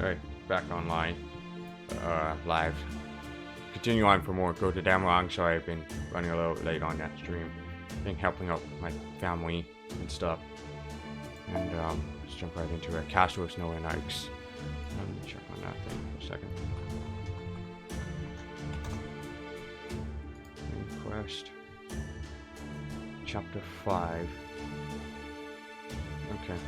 Alright, back online. Live. Continue on for more Götterdämmerung. Sorry, I've been running a little late on that stream. Been helping out my family and stuff. And let's jump right into it. Castle of Snow and Ice. Let me check on that thing for a second. Main quest. Chapter 5. Okay.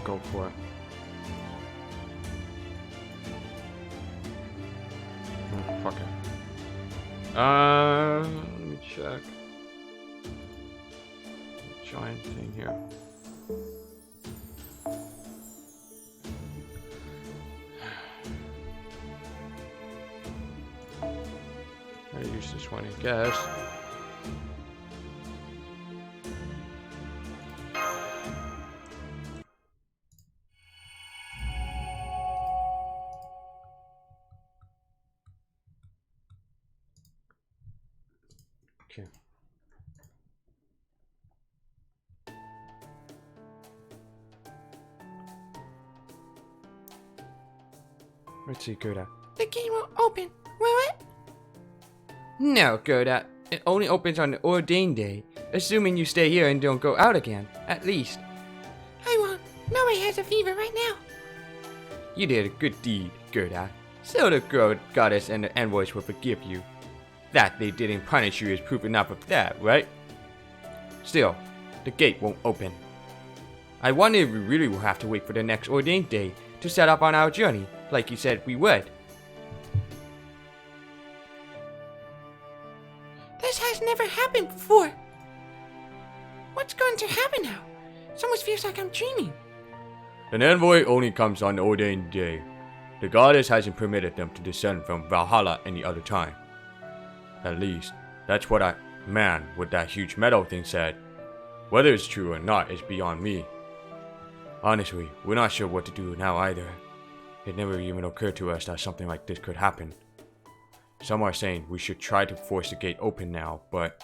Go for it. Oh, fuck it. Let me check. Giant thing here. I use this one, I guess. Okay. Let's see, Gerda. The gate will open, will it? No, Gerda. It only opens on the ordained day, assuming you stay here and don't go out again, at least. I won't. Nobody has a fever right now. You did a good deed, Gerda. So the goddess and the envoys will forgive you. That they didn't punish you is proof enough of that, right? Still, the gate won't open. I wonder if we really will have to wait for the next ordained day to set up on our journey, like you said we would. This has never happened before. What's going to happen now? It almost feels like I'm dreaming. An envoy only comes on the ordained day. The goddess hasn't permitted them to descend from Valhalla any other time. At least, that's what that man with that huge metal thing said. Whether it's true or not is beyond me. Honestly, we're not sure what to do now either. It never even occurred to us that something like this could happen. Some are saying we should try to force the gate open now, but...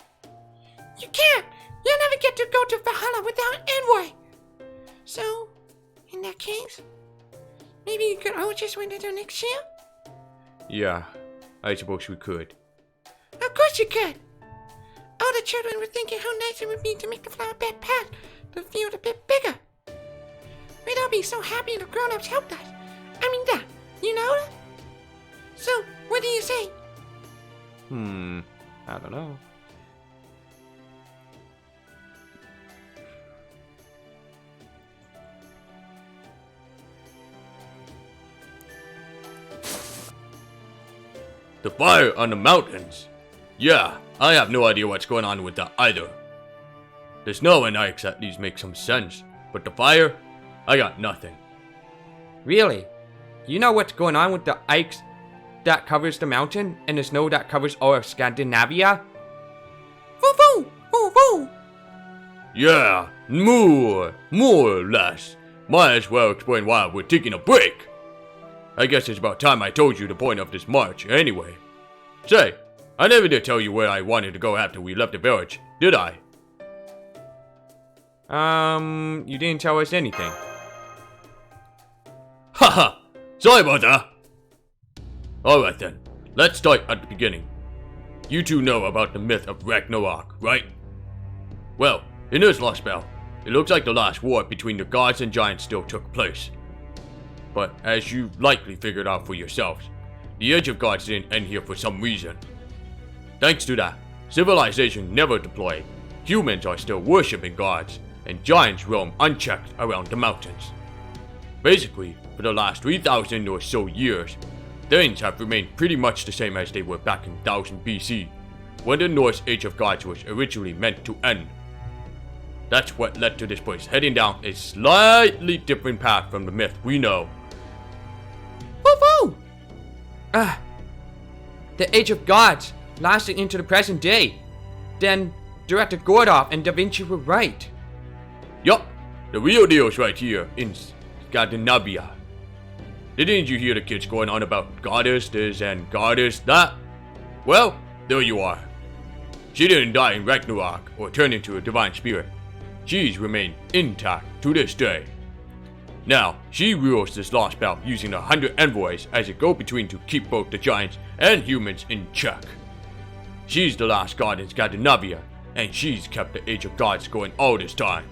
You can't! You'll never get to go to Valhalla without an envoy! So, in that case, maybe you could all just wait until next year? Yeah, I suppose we could. Of course you could! All the children were thinking how nice it would be to make the flower bed path the field a bit bigger. We'd all be so happy the grown-ups helped us. I mean that, you know? So, what do you say? I don't know. The fire on the mountains. Yeah, I have no idea what's going on with that either. The snow and ice at least make some sense, but the fire, I got nothing. Really? You know what's going on with the ice that covers the mountain and the snow that covers all of Scandinavia? Woo-woo! Woo-woo! Yeah, more or less. Might as well explain why we're taking a break. I guess it's about time I told you the point of this march, anyway. Say, I never did tell you where I wanted to go after we left the village, did I? You didn't tell us anything. Haha, sorry about that. Alright then, let's start at the beginning. You two know about the myth of Ragnarok, right? Well, in this Lostbelt, it looks like the last war between the gods and giants still took place. But as you likely figured out for yourselves, the Age of Gods didn't end here for some reason. Thanks to that, civilization never deployed, humans are still worshipping gods, and giants roam unchecked around the mountains. Basically, for the last 3,000 or so years, things have remained pretty much the same as they were back in 1000 BC, when the Norse Age of Gods was originally meant to end. That's what led to this place heading down a slightly different path from the myth we know. Woo-woo! The Age of Gods lasting into the present day. Then Director Gordov and Da Vinci were right. Yup, the real deal's right here in Scandinavia. Didn't you hear the kids going on about goddess this and goddess that? Well, there you are. She didn't die in Ragnarok or turn into a divine spirit. She's remained intact to this day. Now, she rules this Lostbelt using 100 envoys as a go-between to keep both the giants and humans in check. She's the last god in Scandinavia, and she's kept the Age of Gods going all this time.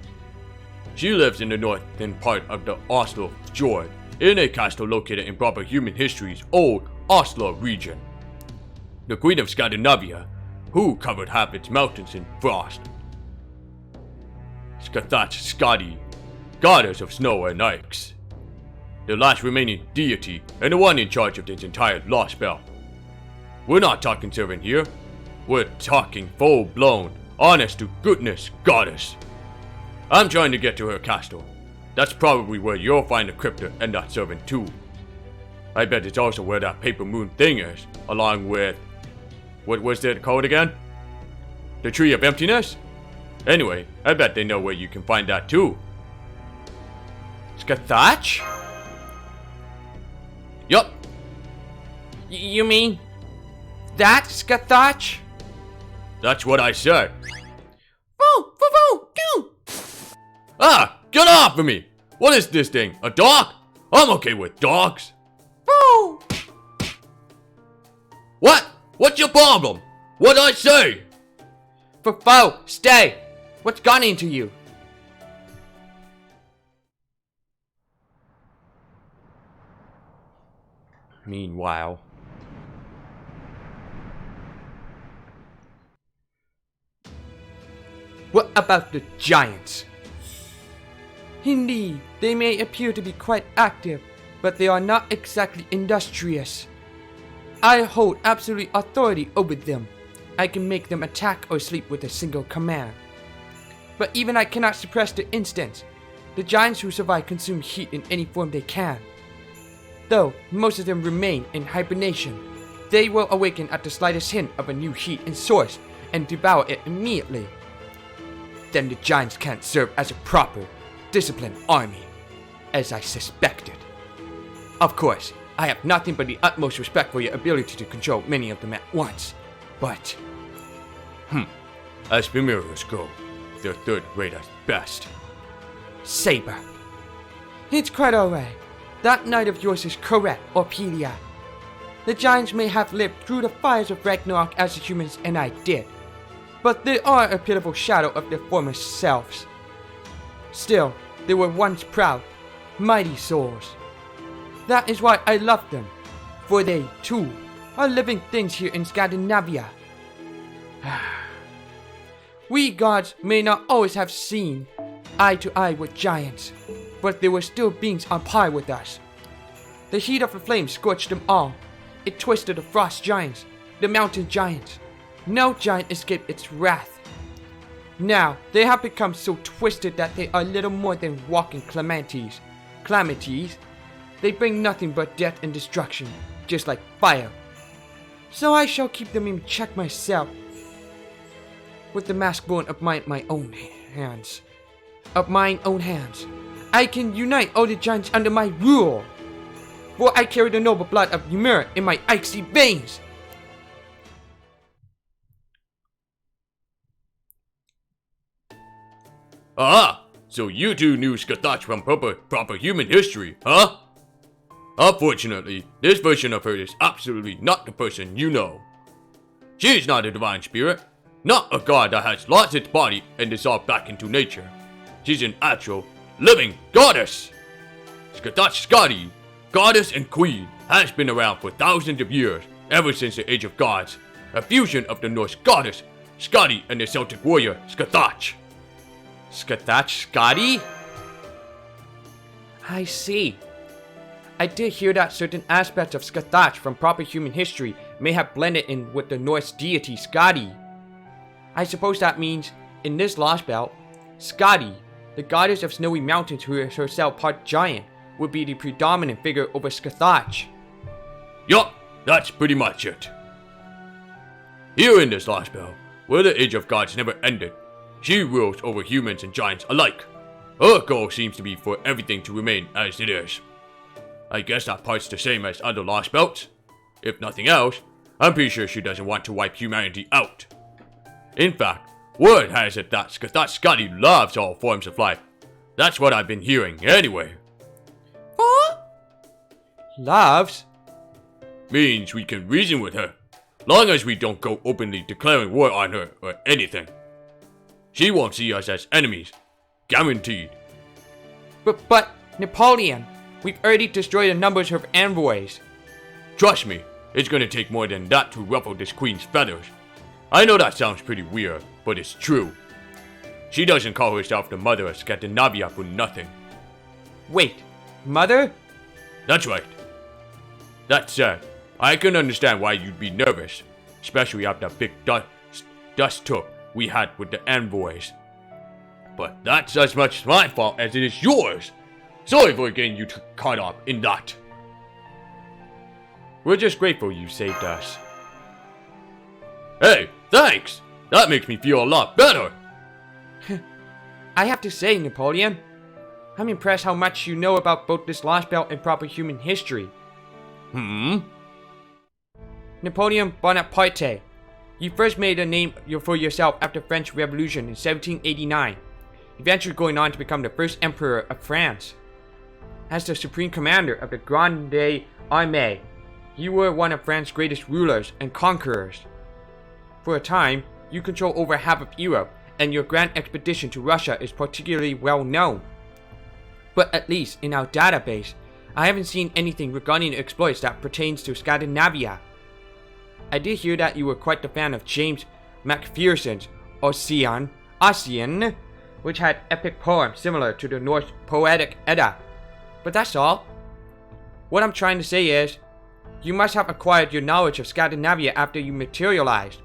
She lives in the northern part of the Oslo Fjord, in a castle located in proper human history's old Oslo region. The Queen of Scandinavia, who covered half its mountains in frost. Skathat Skadi, goddess of snow and ice. The last remaining deity and the one in charge of this entire Lostbelt. We're not talking servant here. We're talking full-blown, honest-to-goodness goddess. I'm trying to get to her castle. That's probably where you'll find the crypta and that servant too. I bet it's also where that paper moon thing is, along with... what was it called again? The Tree of Emptiness? Anyway, I bet they know where you can find that too. Skathach? Yup. You mean that Skathach? That's what I said. Woo! Woo! Woo! Go! Ah! Get off of me! What is this thing? A dog? I'm okay with dogs. Woo! What? What's your problem? What'd I say? Fo, stay! What's gone into you? Meanwhile... What about the giants? Indeed, they may appear to be quite active, but they are not exactly industrious. I hold absolute authority over them. I can make them attack or sleep with a single command. But even I cannot suppress the instance. The giants who survive consume heat in any form they can. Though most of them remain in hibernation, they will awaken at the slightest hint of a new heat and source and devour it immediately. Then the giants can't serve as a proper, disciplined army, as I suspected. Of course, I have nothing but the utmost respect for your ability to control many of them at once, but... As mirrors go, they're third rate at best. Saber. It's quite alright. That knight of yours is correct, Orpedia. The giants may have lived through the fires of Ragnarok as the humans and I did, but they are a pitiful shadow of their former selves. Still, they were once proud, mighty souls. That is why I love them, for they, too, are living things here in Scandinavia. We gods may not always have seen eye to eye with giants, but they were still beings on par with us. The heat of the flames scorched them all. It twisted the frost giants, the mountain giants. No giant escaped its wrath. Now, they have become so twisted that they are little more than walking calamities. They bring nothing but death and destruction, just like fire. So I shall keep them in check myself. With the mask born of mine own hands. I can unite all the giants under my rule. For I carry the noble blood of Ymir in my icy veins. Ah, so you two knew Skathach from proper human history, huh? Unfortunately, this version of her is absolutely not the person you know. She's not a divine spirit, not a god that has lost its body and dissolved back into nature. She's an actual, living goddess! Skathach Skadi, goddess and queen, has been around for thousands of years, ever since the Age of Gods, a fusion of the Norse goddess Scotty and the Celtic warrior, Scathach. Scathach Scotty? I see. I did hear that certain aspects of Scathach from proper human history may have blended in with the Norse deity Skadi. I suppose that means, in this Lostbelt, Skadi, the goddess of snowy mountains who is herself part giant, would be the predominant figure over Scathach. Yup, that's pretty much it. Here in this Lostbelt, where the Age of Gods never ended, she rules over humans and giants alike. Her goal seems to be for everything to remain as it is. I guess that part's the same as other Lostbelts. If nothing else, I'm pretty sure she doesn't want to wipe humanity out. In fact, word has it that Scotty loves all forms of life. That's what I've been hearing anyway. What? Loves? Means we can reason with her, long as we don't go openly declaring war on her or anything. She won't see us as enemies. Guaranteed. But, Napoleon, we've already destroyed a number of envoys. Trust me, it's gonna take more than that to ruffle this queen's feathers. I know that sounds pretty weird, but it's true. She doesn't call herself the mother of Scandinavia for nothing. Wait, mother? That's right. That said, I can understand why you'd be nervous, especially after that big dust took we had with the envoys. But that's as much my fault as it is yours. Sorry for getting you caught up in that. We're just grateful you saved us. Hey, thanks! That makes me feel a lot better. I have to say, Napoleon, I'm impressed how much you know about both this Lostbelt and proper human history. Napoleon Bonaparte, you first made a name for yourself after the French Revolution in 1789, eventually going on to become the first emperor of France. As the supreme commander of the Grande Armée, you were one of France's greatest rulers and conquerors. For a time, you control over half of Europe, and your grand expedition to Russia is particularly well known. But at least in our database, I haven't seen anything regarding exploits that pertains to Scandinavia. I did hear that you were quite the fan of James Macpherson's Ossian, which had epic poems similar to the Norse Poetic Edda. But that's all. What I'm trying to say is, you must have acquired your knowledge of Scandinavia after you materialized.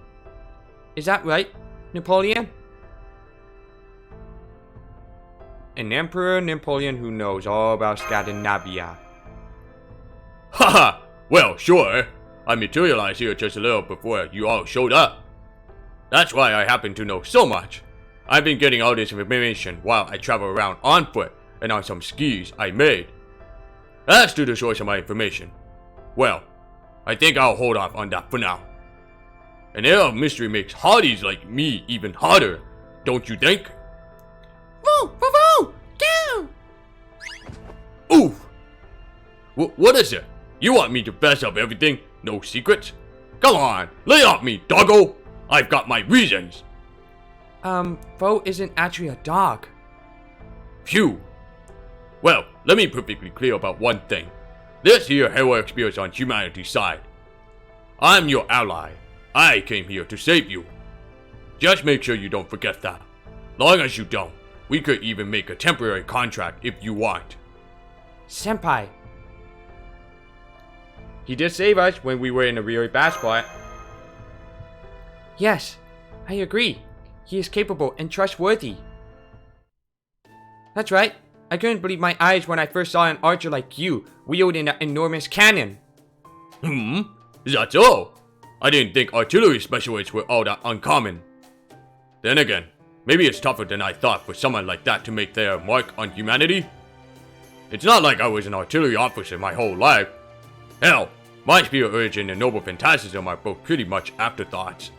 Is that right, Napoleon? An Emperor Napoleon who knows all about Scandinavia. Haha! Well, sure. I materialized here just a little before you all showed up. That's why I happen to know so much. I've been getting all this information while I travel around on foot and on some skis I made. As to the source of my information, well, I think I'll hold off on that for now. An air of mystery makes hardies like me even harder, don't you think? Woo! Woo! Woo! Go! Oof! What is it? You want me to fess up everything? No secrets? Come on, lay off me, doggo! I've got my reasons! Bo isn't actually a dog. Phew! Well, let me be perfectly clear about one thing. This here heroic spirit's on humanity's side. I'm your ally. I came here to save you. Just make sure you don't forget that. Long as you don't, we could even make a temporary contract if you want. Senpai. He did save us when we were in a really bad spot. Yes, I agree. He is capable and trustworthy. That's right. I couldn't believe my eyes when I first saw an archer like you wielding that enormous cannon. That's all. I didn't think artillery specialists were all that uncommon. Then again, maybe it's tougher than I thought for someone like that to make their mark on humanity. It's not like I was an artillery officer my whole life. Hell, my spirit origin and noble phantasm are both pretty much afterthoughts.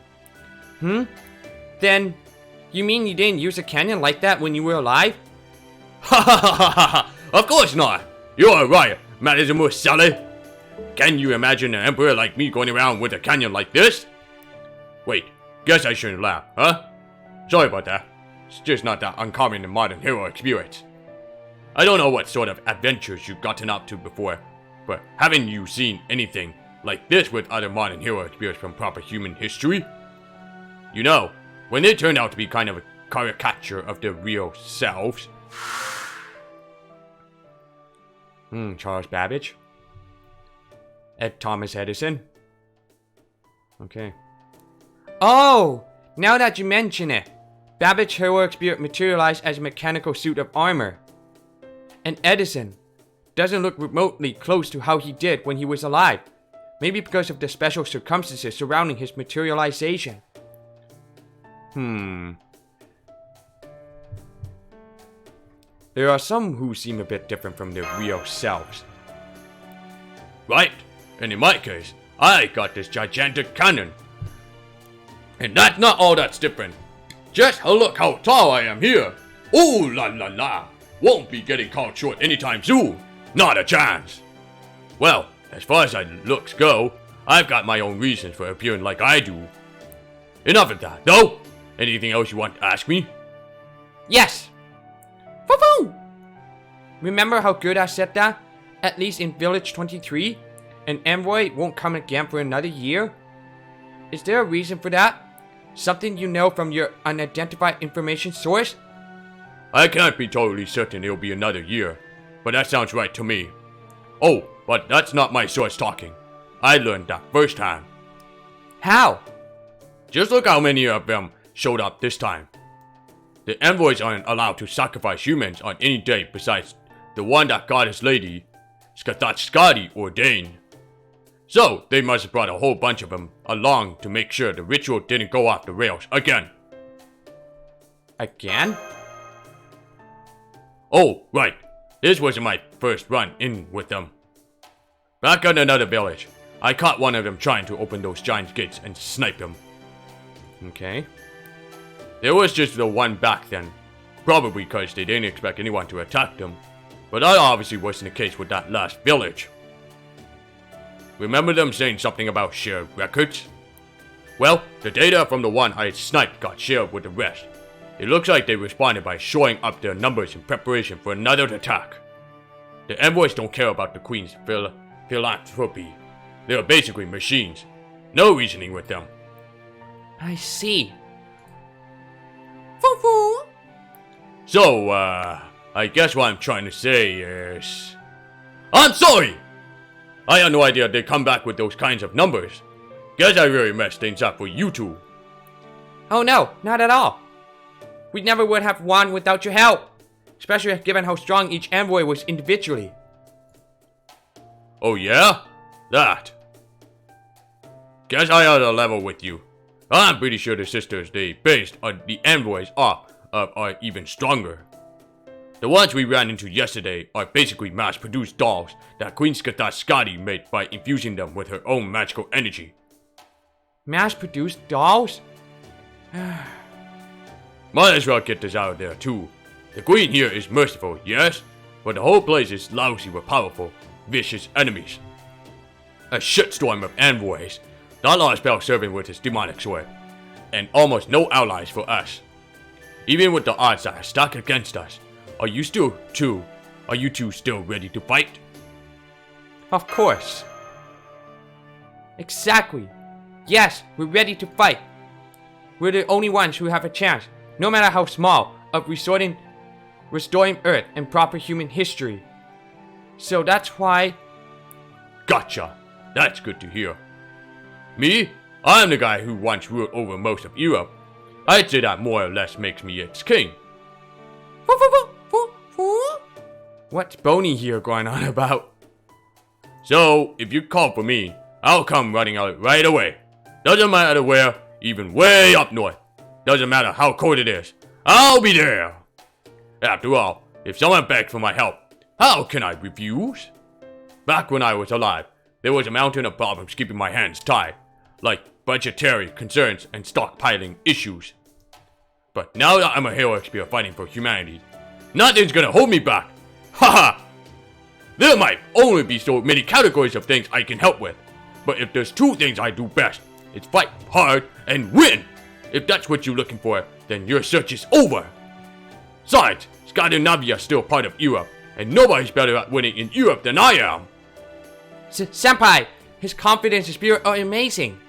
Then, you mean you didn't use a cannon like that when you were alive? Ha ha ha ha ha! Of course not! You're a riot, Mademoiselle Sally! Can you imagine an emperor like me going around with a cannon like this? Wait, guess I shouldn't laugh, huh? Sorry about that. It's just not that uncommon in modern hero experience. I don't know what sort of adventures you've gotten up to before, but haven't you seen anything like this with other modern hero experience from proper human history? You know, when they turned out to be kind of a caricature of their real selves. Charles Babbage. Ed Thomas Edison. Okay. Oh! Now that you mention it, Babbage's heroic spirit materialized as a mechanical suit of armor. And Edison doesn't look remotely close to how he did when he was alive. Maybe because of the special circumstances surrounding his materialization. There are some who seem a bit different from their real selves. Right, and in my case, I got this gigantic cannon. And that's not all that's different. Just look how tall I am here. Ooh la la la. Won't be getting caught short anytime soon. Not a chance. Well, as far as looks go, I've got my own reasons for appearing like I do. Enough of that, though. Anything else you want to ask me? Yes! Foo-foo! Remember how good I said that? At least in Village 23? An envoy won't come again for another year? Is there a reason for that? Something you know from your unidentified information source? I can't be totally certain it'll be another year, but that sounds right to me. Oh, but that's not my source talking. I learned that firsthand. How? Just look how many of them showed up this time. The envoys aren't allowed to sacrifice humans on any day besides the one that Goddess Lady Skathatskadi ordained. So, they must have brought a whole bunch of them along to make sure the ritual didn't go off the rails again. Again? Oh, right. This wasn't my first run in with them. Back at another village, I caught one of them trying to open those giant gates and sniped him. Okay. There was just the one back then. Probably because they didn't expect anyone to attack them. But that obviously wasn't the case with that last village. Remember them saying something about shared records? Well, the data from the one I had sniped got shared with the rest. It looks like they responded by showing up their numbers in preparation for another attack. The envoys don't care about the Queen's philanthropy. They are basically machines. No reasoning with them. I see. Foo-foo! So, I guess what I'm trying to say is... I'm sorry! I had no idea they'd come back with those kinds of numbers. Guess I really messed things up for you two. Oh no, not at all. We never would have won without your help. Especially given how strong each envoy was individually. Oh yeah? That. Guess I ought to level with you. I'm pretty sure the sisters they based on the envoys off of are even stronger. The ones we ran into yesterday are basically mass-produced dolls that Queen Skathatskadi made by infusing them with her own magical energy. Mass-produced dolls? Might as well get this out of there too. The Queen here is merciful, yes? But the whole place is lousy with powerful, vicious enemies. A shitstorm of envoys, that Lostbelt serving with his demonic sword, and almost no allies for us. Even with the odds that are stacked against us, are you two still ready to fight? Of course. Exactly. Yes, we're ready to fight. We're the only ones who have a chance, no matter how small, of restoring Earth and proper human history. So that's why... Gotcha. That's good to hear. Me? I'm the guy who once ruled over most of Europe. I'd say that more or less makes me its king. What's Boney here going on about? So, if you call for me, I'll come running out right away. Doesn't matter where, even way up north. Doesn't matter how cold it is. I'll be there. After all, if someone begs for my help, how can I refuse? Back when I was alive, there was a mountain of problems keeping my hands tied, like budgetary concerns and stockpiling issues. But now that I'm a heroic spear fighting for humanity, nothing's gonna hold me back. Haha! There might only be so many categories of things I can help with, but if there's two things I do best, it's fight hard and win! If that's what you're looking for, then your search is over! Besides, Scandinavia's still part of Europe, and nobody's better at winning in Europe than I am! Senpai, his confidence and spirit are amazing.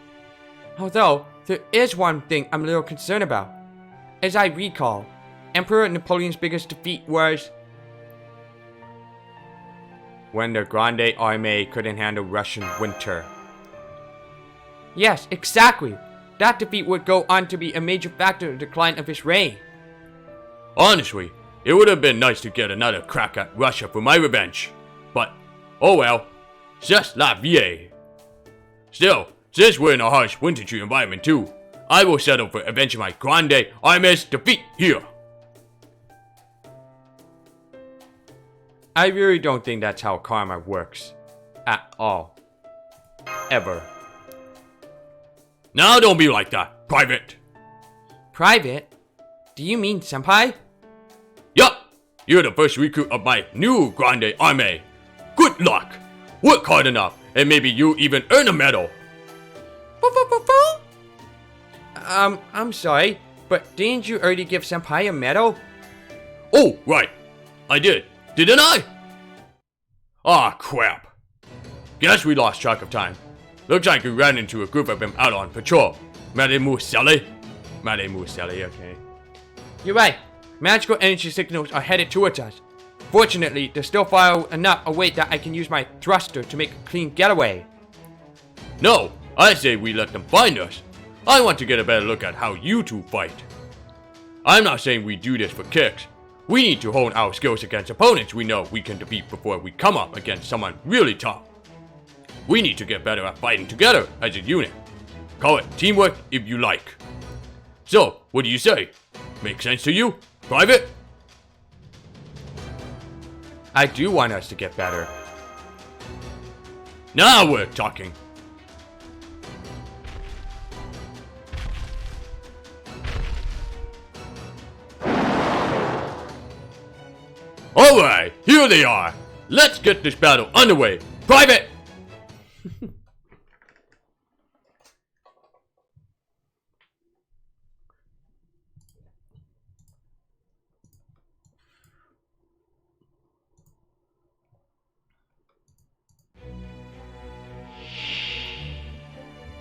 Although, There is one thing I'm a little concerned about. As I recall, Emperor Napoleon's biggest defeat was when the Grande Armée couldn't handle Russian winter. Yes, exactly. That defeat would go on to be a major factor in the decline of his reign. Honestly, it would have been nice to get another crack at Russia for my revenge. But, oh well, c'est la vie. Still, since we're in a harsh wintry environment too, I will settle for avenging my Grande Armée's defeat here. I really don't think that's how karma works. At all. Ever. Now don't be like that, Private. Private? Do you mean senpai? Yup, you're the first recruit of my new Grande Armée. Good luck. Work hard enough, and maybe you even earn a medal. I'm sorry, but didn't you already give senpai a medal? Oh, right. I did. Didn't I? Ah, crap. Guess we lost track of time. Looks like we ran into a group of them out on patrol. Mademoiselle, okay. You're right. Magical energy signals are headed towards us. Fortunately, they're still far enough away that I can use my thruster to make a clean getaway. No, I say we let them find us. I want to get a better look at how you two fight. I'm not saying we do this for kicks. We need to hone our skills against opponents we know we can defeat before we come up against someone really tough. We need to get better at fighting together as a unit. Call it teamwork if you like. So, what do you say? Make sense to you, Private? I do want us to get better. Now we're talking. Alright, here they are. Let's get this battle underway. Private!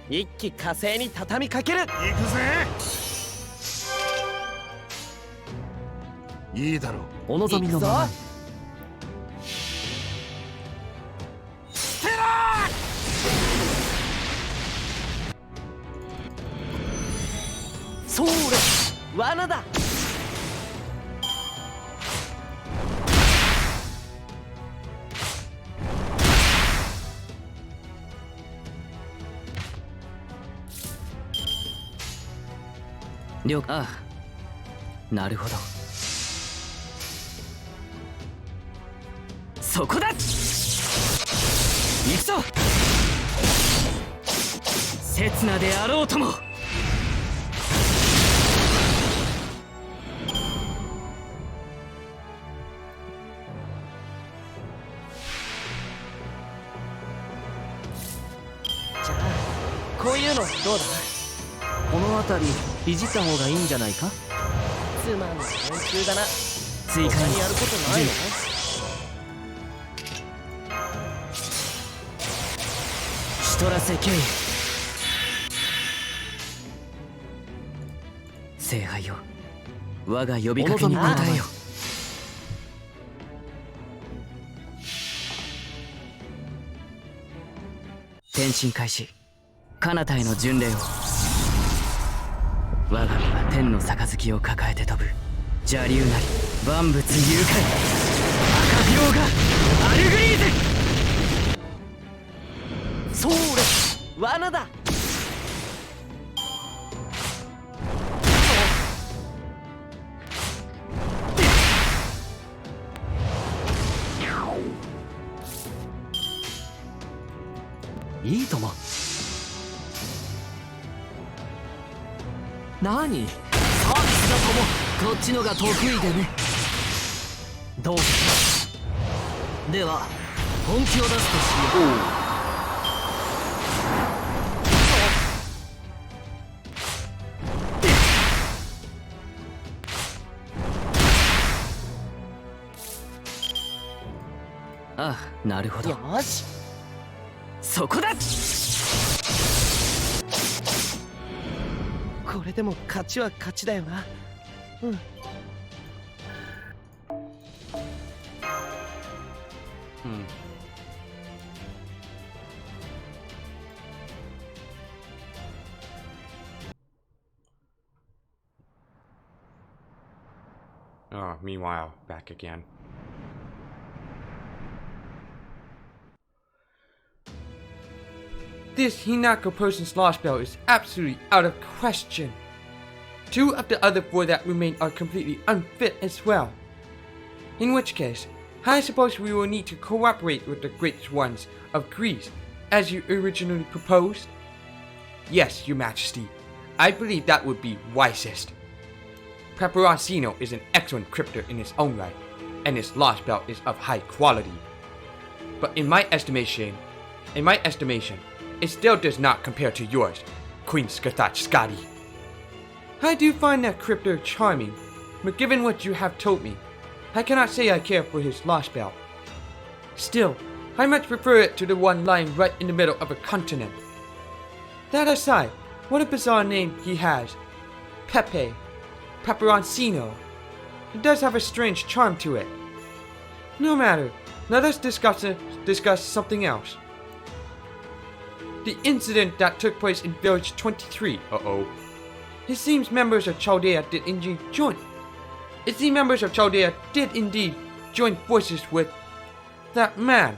一気火星に畳みかける。行くぜ。いいだろう。お望みのままに。それ、罠だ。ああ、なるほど。そこだ。行くぞ。刹那であろうとも。じゃあこういうのどうだ。この辺りいじった方がいいんじゃないか。つまんない連中だな。追加にやることないの。シトラセケイ聖杯よ、我が呼びかけに応えよ。転身開始。彼方への巡礼を。我が身は天の杯を抱えて飛ぶ邪竜なり万物誘拐赤病がアルグリーズ。それ罠だ。いいとも。何？サービスだとも。こっちのが得意でね。どうですか。では本気を出すとしよう。ああ、なるほど。よし。そこだ。これでも勝ちは勝ちだよな。うん。Meanwhile, back again. This Hinako person's Lostbelt is absolutely out of question. 2 of the other 4 that remain are completely unfit as well. In which case, I suppose we will need to cooperate with the great ones of Greece, as you originally proposed? Yes, your majesty. I believe that would be wisest. Peperoncino is an excellent cryptor in his own right, and his Lostbelt is of high quality. But in my estimation, it still does not compare to yours, Queen Skithach. I do find that cryptor charming, but given what you have told me, I cannot say I care for his Lostbelt. Still, I much prefer it to the one lying right in the middle of a continent. That aside, what a bizarre name he has. Peperoncino. It does have a strange charm to it. No matter, let us discuss something else. The incident that took place in Village 23. It seems members of Chaldea did indeed join forces with that man.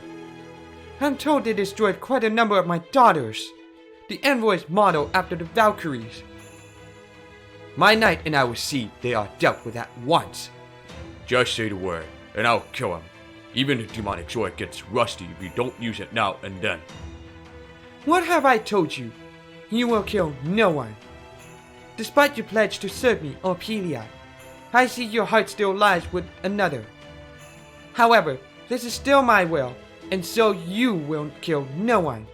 I'm told they destroyed quite a number of my daughters. The envoys model after the Valkyries. My knight and I will see they are dealt with at once. Just say the word, and I'll kill him. Even the demonic sword gets rusty if you don't use it now and then. What have I told you? You will kill no one. Despite your pledge to serve me, Ophelia, I see your heart still lies with another. However, this is still my will, and so you will kill no one.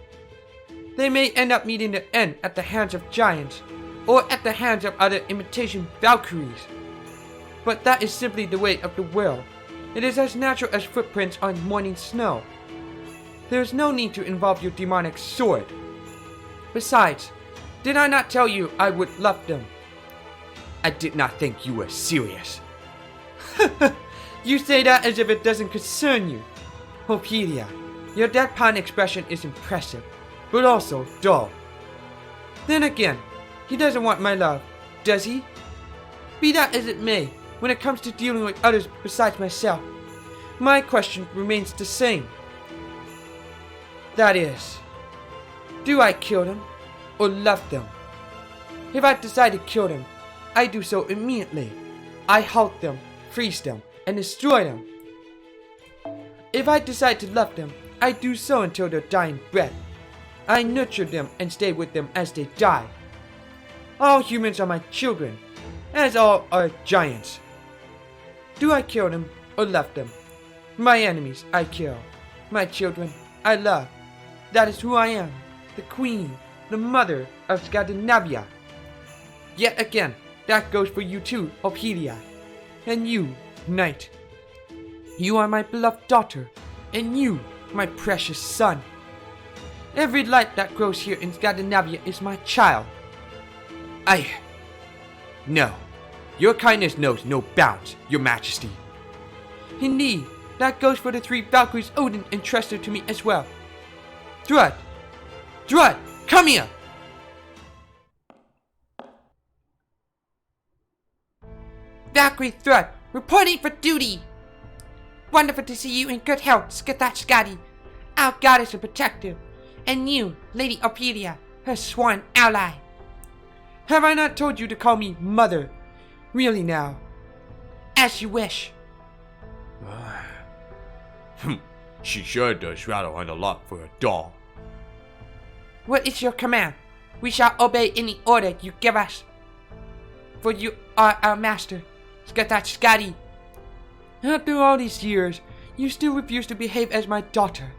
They may end up meeting the end at the hands of giants, or at the hands of other imitation Valkyries. But that is simply the way of the world. It is as natural as footprints on morning snow. There is no need to involve your demonic sword. Besides, did I not tell you I would love them? I did not think you were serious. You say that as if it doesn't concern you. Ophelia, your deadpan expression is impressive, but also dull. Then again, he doesn't want my love, does he? Be that as it may, when it comes to dealing with others besides myself, my question remains the same. That is, do I kill them or love them? If I decide to kill them, I do so immediately. I halt them, freeze them, and destroy them. If I decide to love them, I do so until their dying breath. I nurture them and stay with them as they die. All humans are my children, as all are giants. Do I kill them or love them? My enemies I kill. My children I love. That is who I am, the queen, the mother of Scandinavia. Yet again, that goes for you too, Ophelia. And you, knight. You are my beloved daughter, and you, my precious son. Every light that grows here in Scandinavia is my child. No. Your kindness knows no bounds, your majesty. Indeed, that goes for the 3 Valkyries Odin entrusted to me as well. Drud, come here! Valkyrie Thrud, reporting for duty! Wonderful to see you in good health, Skithach, our goddess and protector, and you, Lady Ophelia, her sworn ally. Have I not told you to call me mother? Really now? As you wish. She sure does rattle on a lot for a doll. What is your command? We shall obey any order you give us. For you are our master, Skithach. After all these years, you still refuse to behave as my daughter.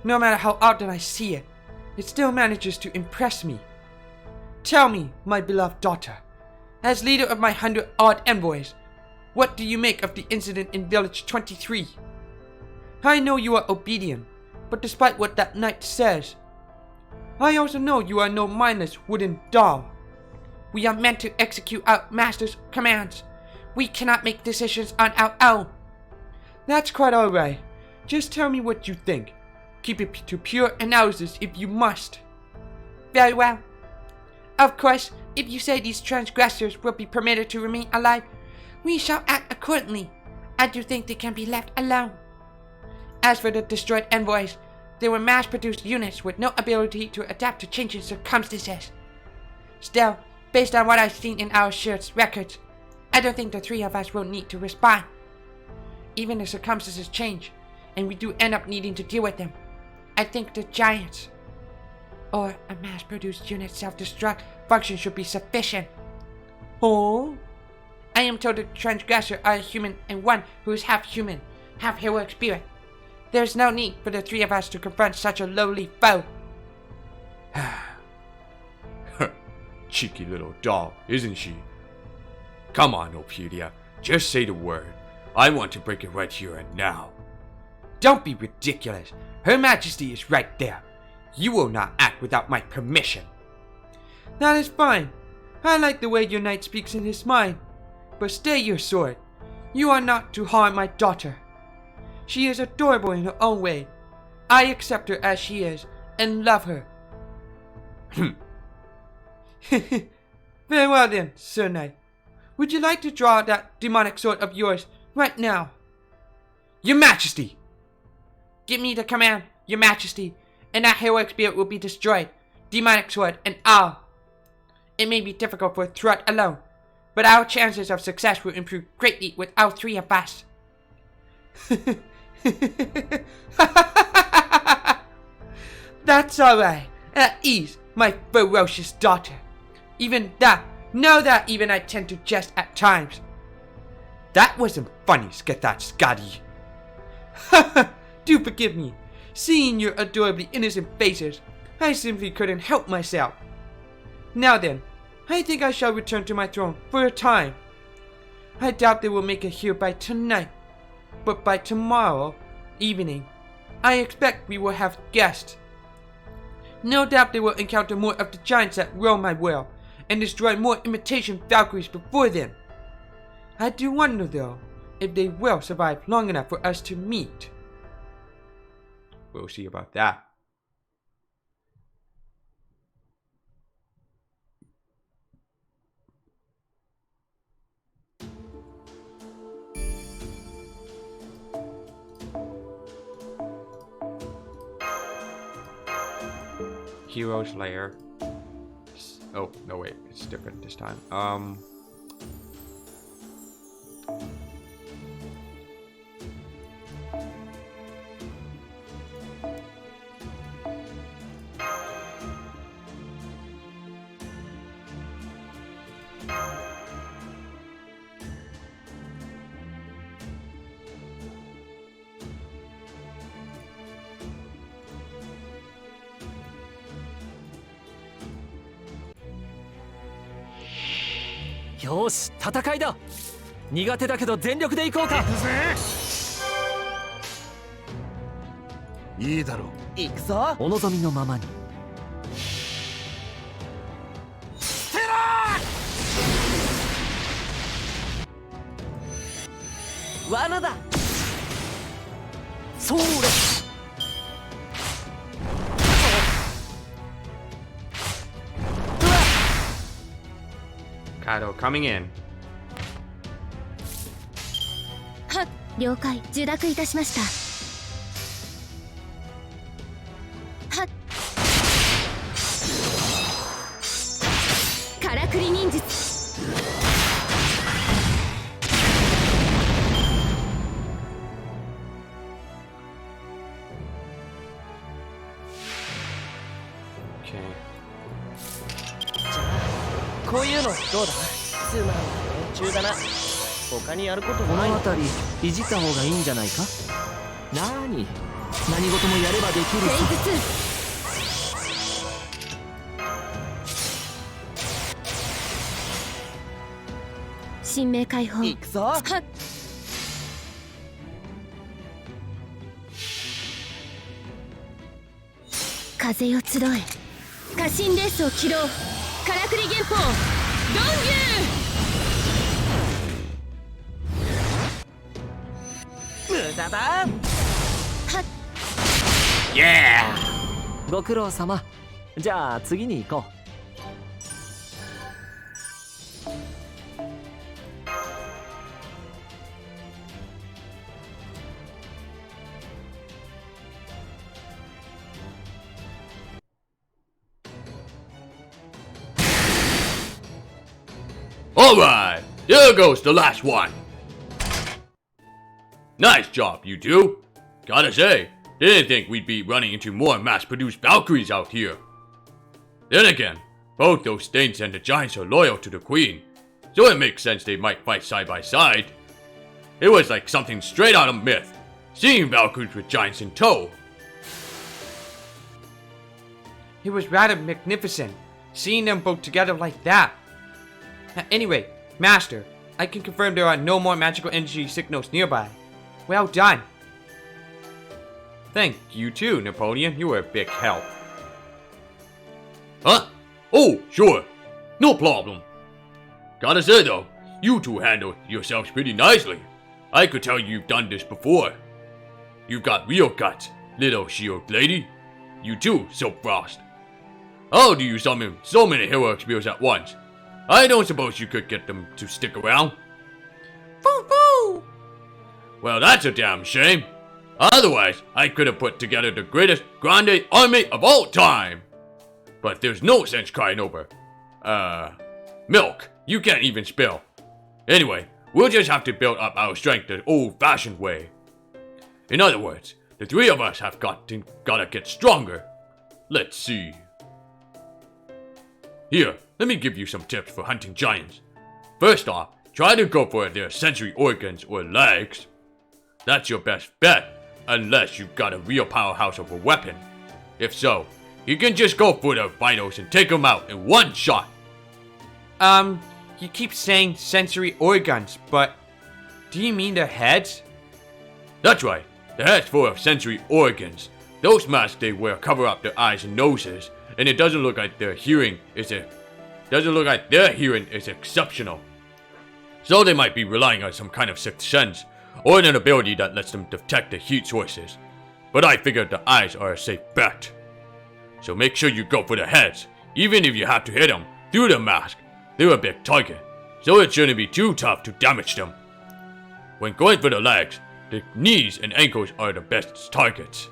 No matter how often I see it, it still manages to impress me. Tell me, my beloved daughter, as leader of my 100-odd envoys, what do you make of the incident in Village 23? I know you are obedient, but despite what that knight says, I also know you are no mindless wooden doll. We are meant to execute our master's commands. We cannot make decisions on our own. That's quite alright. Just tell me what you think. Keep it to pure analysis if you must. Very well. Of course, if you say these transgressors will be permitted to remain alive, we shall act accordingly. I do think they can be left alone. As for the destroyed envoys, they were mass-produced units with no ability to adapt to changing circumstances. Still, based on what I've seen in our shared records, I don't think the three of us will need to respond. Even if circumstances change, and we do end up needing to deal with them, I think the giants, or a mass-produced unit self-destruct function should be sufficient. Oh? I am told the transgressors are a human and one who is half human, half heroic spirit. There is no need for the three of us to confront such a lowly foe. Cheeky little doll, isn't she? Come on, Opedia, just say the word. I want to break it right here and now. Don't be ridiculous. Her Majesty is right there. You will not act without my permission. That is fine. I like the way your knight speaks in his mind. But stay your sword. You are not to harm my daughter. She is adorable in her own way. I accept her as she is and love her. Very well then, Sir Knight. Would you like to draw that demonic sword of yours right now? Your Majesty! Give me the command, Your Majesty, and that heroic spirit will be destroyed, demonic sword and all. It may be difficult for Thrud alone, but our chances of success will improve greatly with all three of us. That's alright. At ease, my ferocious daughter. Know that even I tend to jest at times. That wasn't funny, Scotty. Do forgive me. Seeing your adorably innocent faces, I simply couldn't help myself. Now then, I think I shall return to my throne for a time. I doubt they will make it here by tonight, but by tomorrow evening, I expect we will have guests. No doubt they will encounter more of the giants that roam my world, and destroy more imitation Valkyries before then. I do wonder though, if they will survive long enough for us to meet. We'll see about that. Hero's Lair. Oh, no wait, it's different this time.よし、戦いだ。苦手だけど全力で行こうか。行くぜ。いいだろう。行くぞ。お望みのままに。ステラー。罠だ。それ。Kaido coming in. はっ、了解、受諾いたしました。はっ、からくり忍術。こういうのどうだ？つまんない連中だな。他にやることもない。この辺りいじった方がいいんじゃないか？何事もやればできる。フェイズ2。神明解放。行くぞ。はっ。風よ集え。家臣レースを切ろう。からくり原法無駄だ。 Yeah! ご苦労様。じゃあ次に行こう。 Alright, there goes the last one. Nice job, you two. Gotta say, didn't think we'd be running into more mass-produced Valkyries out here. Then again, both those Thanes and the Giants are loyal to the Queen, so it makes sense they might fight side by side. It was like something straight out of myth, seeing Valkyries with Giants in tow. It was rather magnificent, seeing them both together like that. Anyway, Master, I can confirm there are no more magical energy signals nearby. Well done. Thank you too, Napoleon. You were a big help. Huh? Oh, sure. No problem. Gotta say though, you two handled yourselves pretty nicely. I could tell you've done this before. You've got real guts, little shield lady. You too, Silk Frost. How do you summon so many heroic spears at once? I don't suppose you could get them to stick around. Foo foo! Well, that's a damn shame. Otherwise, I could have put together the greatest grande army of all time. But there's no sense crying over, milk you can't even spill. Anyway, we'll just have to build up our strength the old-fashioned way. In other words, the three of us have gotta get stronger. Let's see. Here, let me give you some tips for hunting giants. First off, try to go for their sensory organs or legs. That's your best bet, unless you've got a real powerhouse of a weapon. If so, you can just go for their vitals and take them out in one shot. You keep saying sensory organs, but do you mean their heads? That's right, the head's full of sensory organs. Those masks they wear cover up their eyes and noses, and it doesn't look like their hearing is exceptional. So they might be relying on some kind of sixth sense, or an ability that lets them detect the heat sources. But I figured the eyes are a safe bet. So make sure you go for the heads, even if you have to hit them through the mask. They're a big target, so it shouldn't be too tough to damage them. When going for the legs, the knees and ankles are the best targets.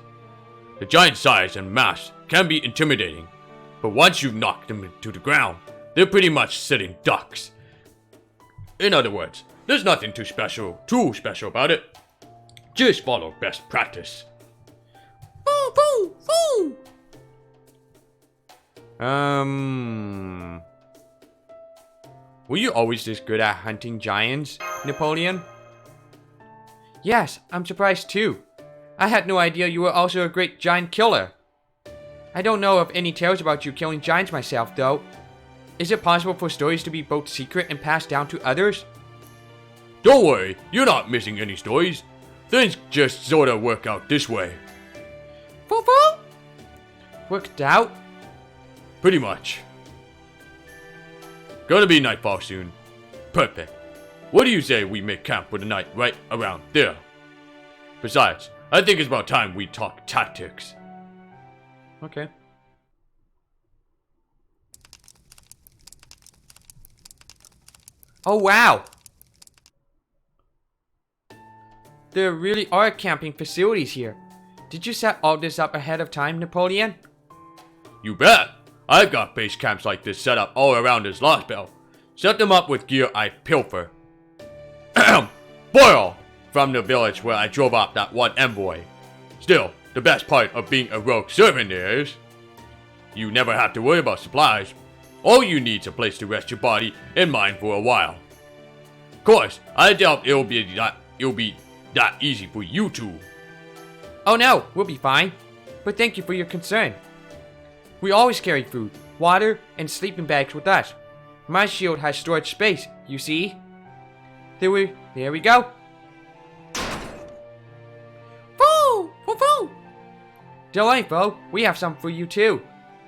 The giant size and mass can be intimidating, but once you've knocked them to the ground, they're pretty much sitting ducks. In other words, there's nothing too special about it. Just follow best practice. Foo foo foo! Were you always this good at hunting giants, Napoleon? Yes, I'm surprised too. I had no idea you were also a great giant killer. I don't know of any tales about you killing giants myself, though. Is it possible for stories to be both secret and passed down to others? Don't worry, you're not missing any stories. Things just sorta work out this way. Foo foo! Worked out? Pretty much. Gonna be nightfall soon. Perfect. What do you say we make camp for the night right around there? Besides, I think it's about time we talk tactics. Okay. Oh wow! There really are camping facilities here. Did you set all this up ahead of time, Napoleon? You bet! I've got base camps like this set up all around this Lostbelt. Set them up with gear I pilfer. Boil! From the village where I drove off that one envoy. Still, the best part of being a rogue servant is you never have to worry about supplies. All you need's a place to rest your body and mind for a while. Of course, I doubt it'll be that easy for you two. Oh no, we'll be fine. But thank you for your concern. We always carry food, water, and sleeping bags with us. My shield has storage space, you see? There we go. Foo foo foo! Delightful, we have some for you too.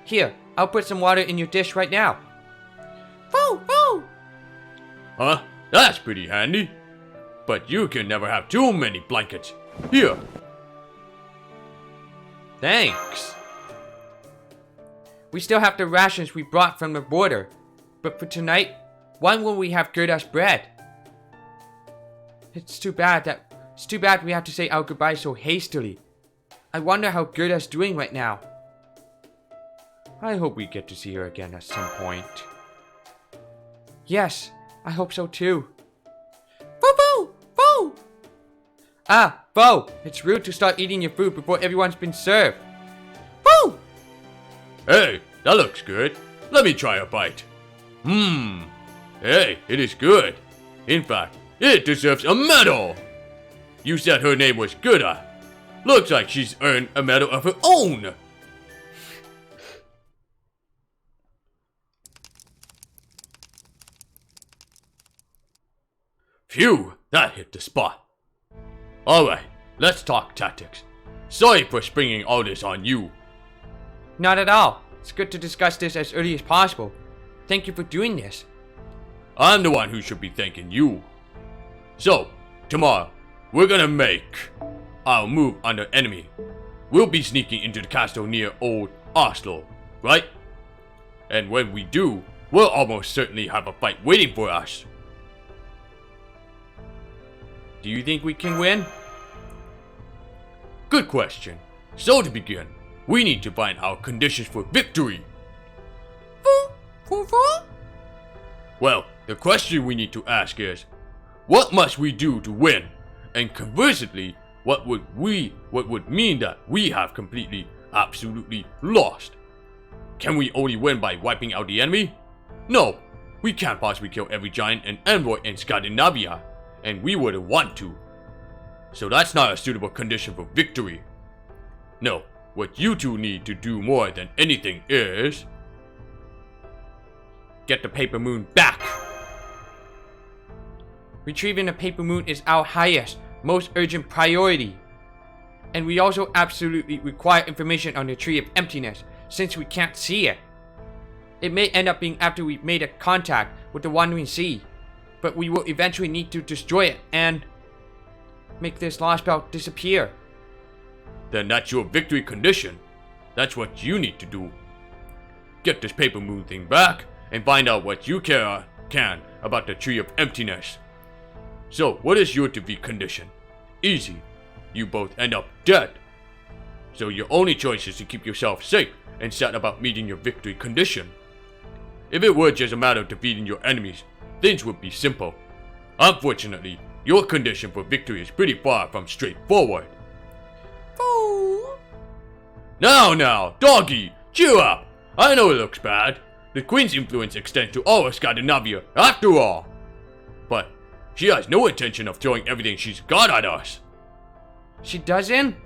Here, I'll put some water in your dish right now. Foo foo! Huh? That's pretty handy. But you can never have too many blankets. Here. Thanks. We still have the rations we brought from the border. But for tonight, when will we have good as bread? It's too bad we have to say our goodbyes so hastily. I wonder how Gerda's doing right now. I hope we get to see her again at some point. Yes, I hope so too. Boo! Boo! Ah, Bo! It's rude to start eating your food before everyone's been served. Boo! Hey, that looks good. Let me try a bite. Hey, it is good. In fact, it deserves a medal. You said her name was Gerda. Looks like she's earned a medal of her own. Phew, that hit the spot. Alright, let's talk tactics. Sorry for springing all this on you. Not at all. It's good to discuss this as early as possible. Thank you for doing this. I'm the one who should be thanking you. So, tomorrow, we're gonna make our move on the enemy. We'll be sneaking into the castle near Old Oslo, right? And when we do, we'll almost certainly have a fight waiting for us. Do you think we can win? Good question. So to begin, we need to find our conditions for victory. Well, the question we need to ask is, what must we do to win? And conversely, what would mean that we have completely, absolutely lost? Can we only win by wiping out the enemy? No, we can't possibly kill every giant and envoy in Scandinavia, and we wouldn't want to. So that's not a suitable condition for victory. No, what you two need to do more than anything is get the Paper Moon back. Retrieving the Paper Moon is our highest, most urgent priority. And we also absolutely require information on the Tree of Emptiness, since we can't see it. It may end up being after we've made a contact with the Wandering Sea, but we will eventually need to destroy it and make this Lostbelt disappear. Then that's your victory condition. That's what you need to do. Get this Paper Moon thing back and find out what you can about the Tree of Emptiness. So, what is your defeat condition? Easy. You both end up dead. So your only choice is to keep yourself safe and set about meeting your victory condition. If it were just a matter of defeating your enemies, things would be simple. Unfortunately, your condition for victory is pretty far from straightforward. Now, doggy, cheer up. I know it looks bad. The Queen's influence extends to all of Scandinavia, after all. But she has no intention of throwing everything she's got at us. She doesn't?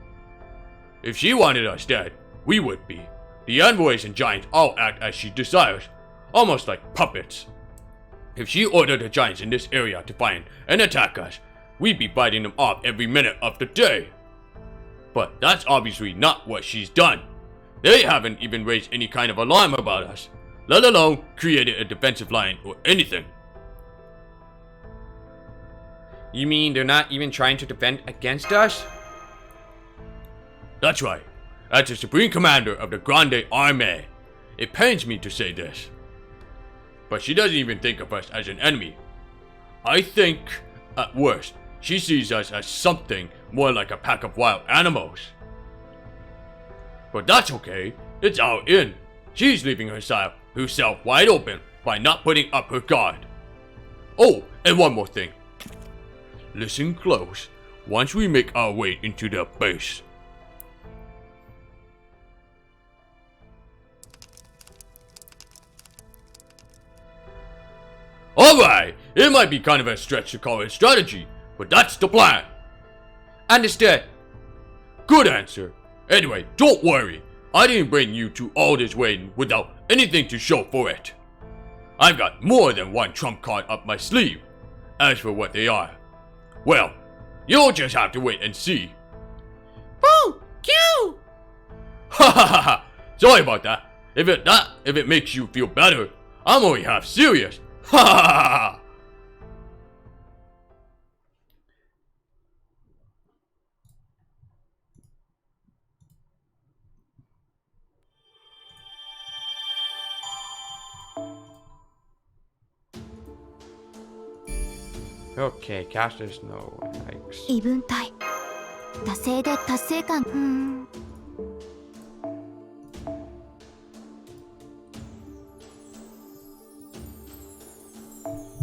If she wanted us dead, we would be. The envoys and giants all act as she desires, almost like puppets. If she ordered the giants in this area to find and attack us, we'd be fighting them off every minute of the day. But that's obviously not what she's done. They haven't even raised any kind of alarm about us, let alone created a defensive line or anything. You mean they're not even trying to defend against us? That's right. As the Supreme Commander of the Grande Armée, it pains me to say this, but she doesn't even think of us as an enemy. I think, at worst, she sees us as something more like a pack of wild animals. But that's okay, it's our inn. She's leaving herself wide open by not putting up her guard. Oh, and one more thing. Listen close once we make our way into the base. Alright, it might be kind of a stretch to call it strategy, but that's the plan. Understood. Good answer. Anyway, don't worry. I didn't bring you to all this way without anything to show for it. I've got more than one trump card up my sleeve. As for what they are, well, you'll just have to wait and see. Boo! Q! Ha ha ha ha! Sorry about that. If it makes you feel better, I'm only half serious. Ha ha ha ha! Okay, casters no hikes. 異文体惰性で達成感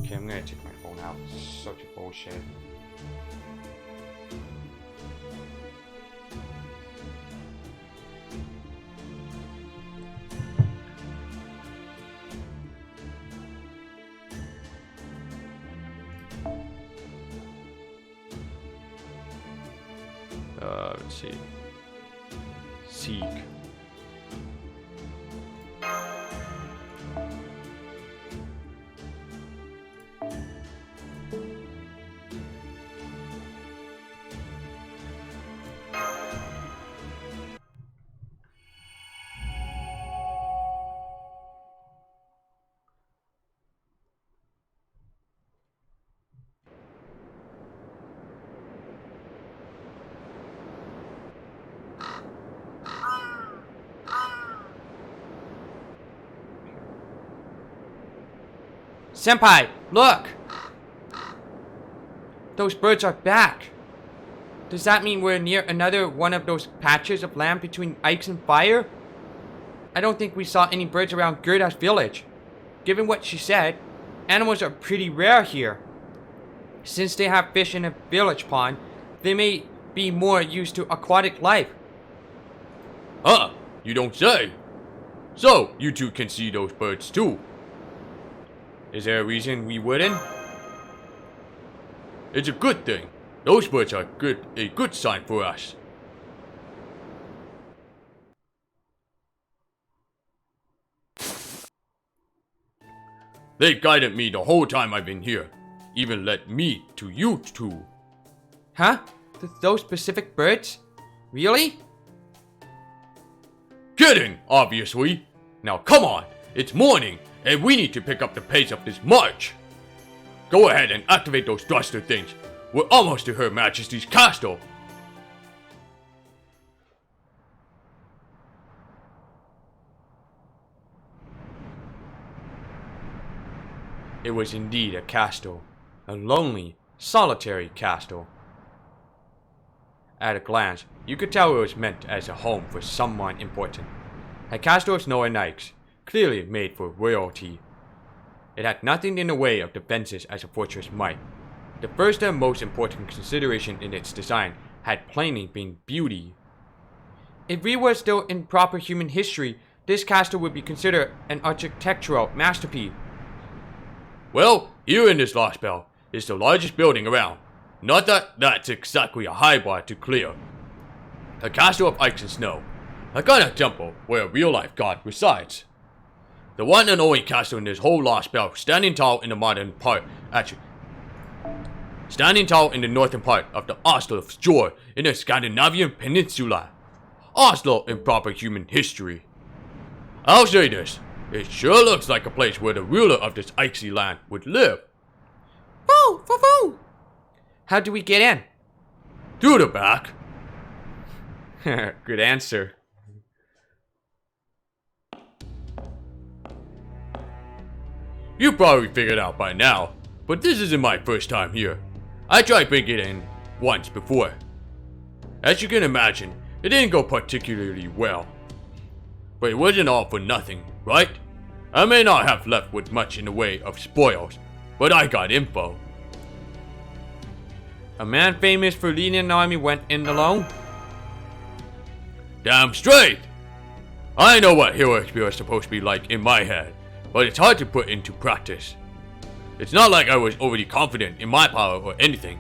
Okay, I'm gonna take my phone out. Such a bullshit. Let's see. Seek. Senpai, look! Those birds are back. Does that mean we're near another one of those patches of land between ice and fire? I don't think we saw any birds around Gerda's village. Given what she said, animals are pretty rare here. Since they have fish in a village pond, they may be more used to aquatic life. Huh? You don't say. So, you two can see those birds too. Is there a reason we wouldn't? It's a good thing. Those birds are a good sign for us. They've guided me the whole time I've been here. Even led me to you two. Huh? Those specific birds? Really? Kidding, obviously. Now come on, it's morning, and we need to pick up the pace of this march. Go ahead and activate those thruster things. We're almost to Her Majesty's castle. It was indeed a castle. A lonely, solitary castle. At a glance, you could tell it was meant as a home for someone important. A castle of no knights, clearly made for royalty. It had nothing in the way of defenses as a fortress might. The first and most important consideration in its design had plainly been beauty. If we were still in proper human history, this castle would be considered an architectural masterpiece. Well, here in this Lostbelt is the largest building around. Not that that's exactly a high bar to clear. A castle of ice and snow. A kind of temple where a real-life god resides. The one and only castle in this whole Lostbelt, standing tall in the northern part of the Oslo shore in the Scandinavian peninsula. Oslo in proper human history. I'll say this, it sure looks like a place where the ruler of this icy land would live. Woo! Woo! Woo! How do we get in? Through the back. Good answer. You probably figured out by now, but this isn't my first time here. I tried breaking it in once before. As you can imagine, it didn't go particularly well. But it wasn't all for nothing, right? I may not have left with much in the way of spoils, but I got info. A man famous for leading an army went in alone? Damn straight! I know what hero experience is supposed to be like in my head, but it's hard to put into practice. It's not like I was overly confident in my power or anything.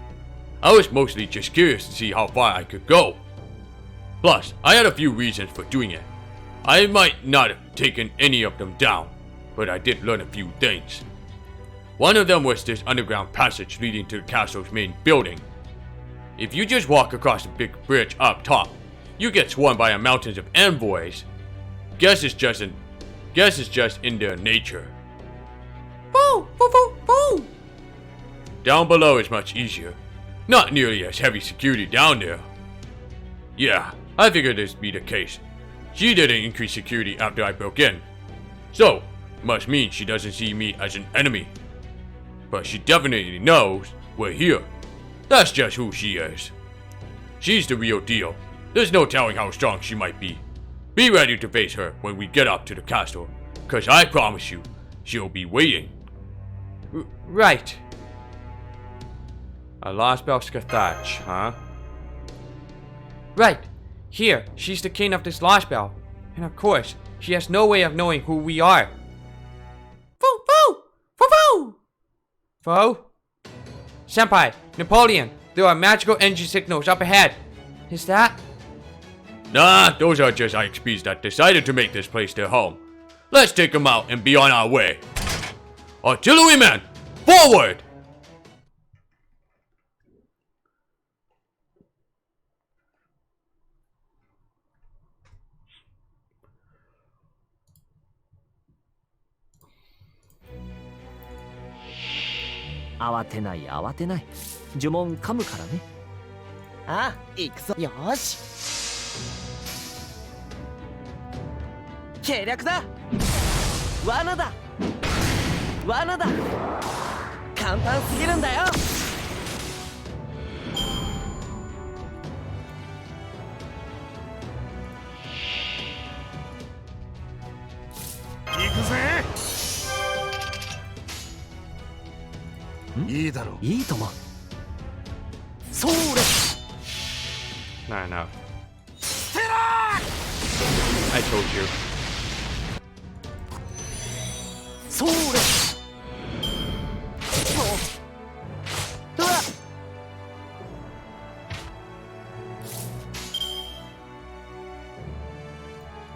I was mostly just curious to see how far I could go. Plus, I had a few reasons for doing it. I might not have taken any of them down, but I did learn a few things. One of them was this underground passage leading to the castle's main building. If you just walk across the big bridge up top, you get swarmed by a mountain of envoys. Guess it's just in their nature. Boo! Boo! Boo! Boo! Down below is much easier. Not nearly as heavy security down there. Yeah, I figured this would be the case. She didn't increase security after I broke in. So, must mean she doesn't see me as an enemy. But she definitely knows we're here. That's just who she is. She's the real deal. There's no telling how strong she might be. Be ready to face her when we get up to the castle, cause I promise you, she'll be waiting. Right. A Lostbelt Scathach, huh? Right. Here, she's the king of this Lostbelt. And of course, she has no way of knowing who we are. Foo, foo, foo, foo. Foe? Senpai, Napoleon, there are magical energy signals up ahead. Is that? Nah, those are just IXPs that decided to make this place their home. Let's take them out and be on our way. Artillerymen, forward!慌てない慌てない。呪文噛むからね。ああ、行くぞ。よーし。計略だ。罠だ。罠だ。簡単すぎるんだよ。行くぜ。いいだろう。いいとも。それ。Nah, no. I told you. それ。うわ。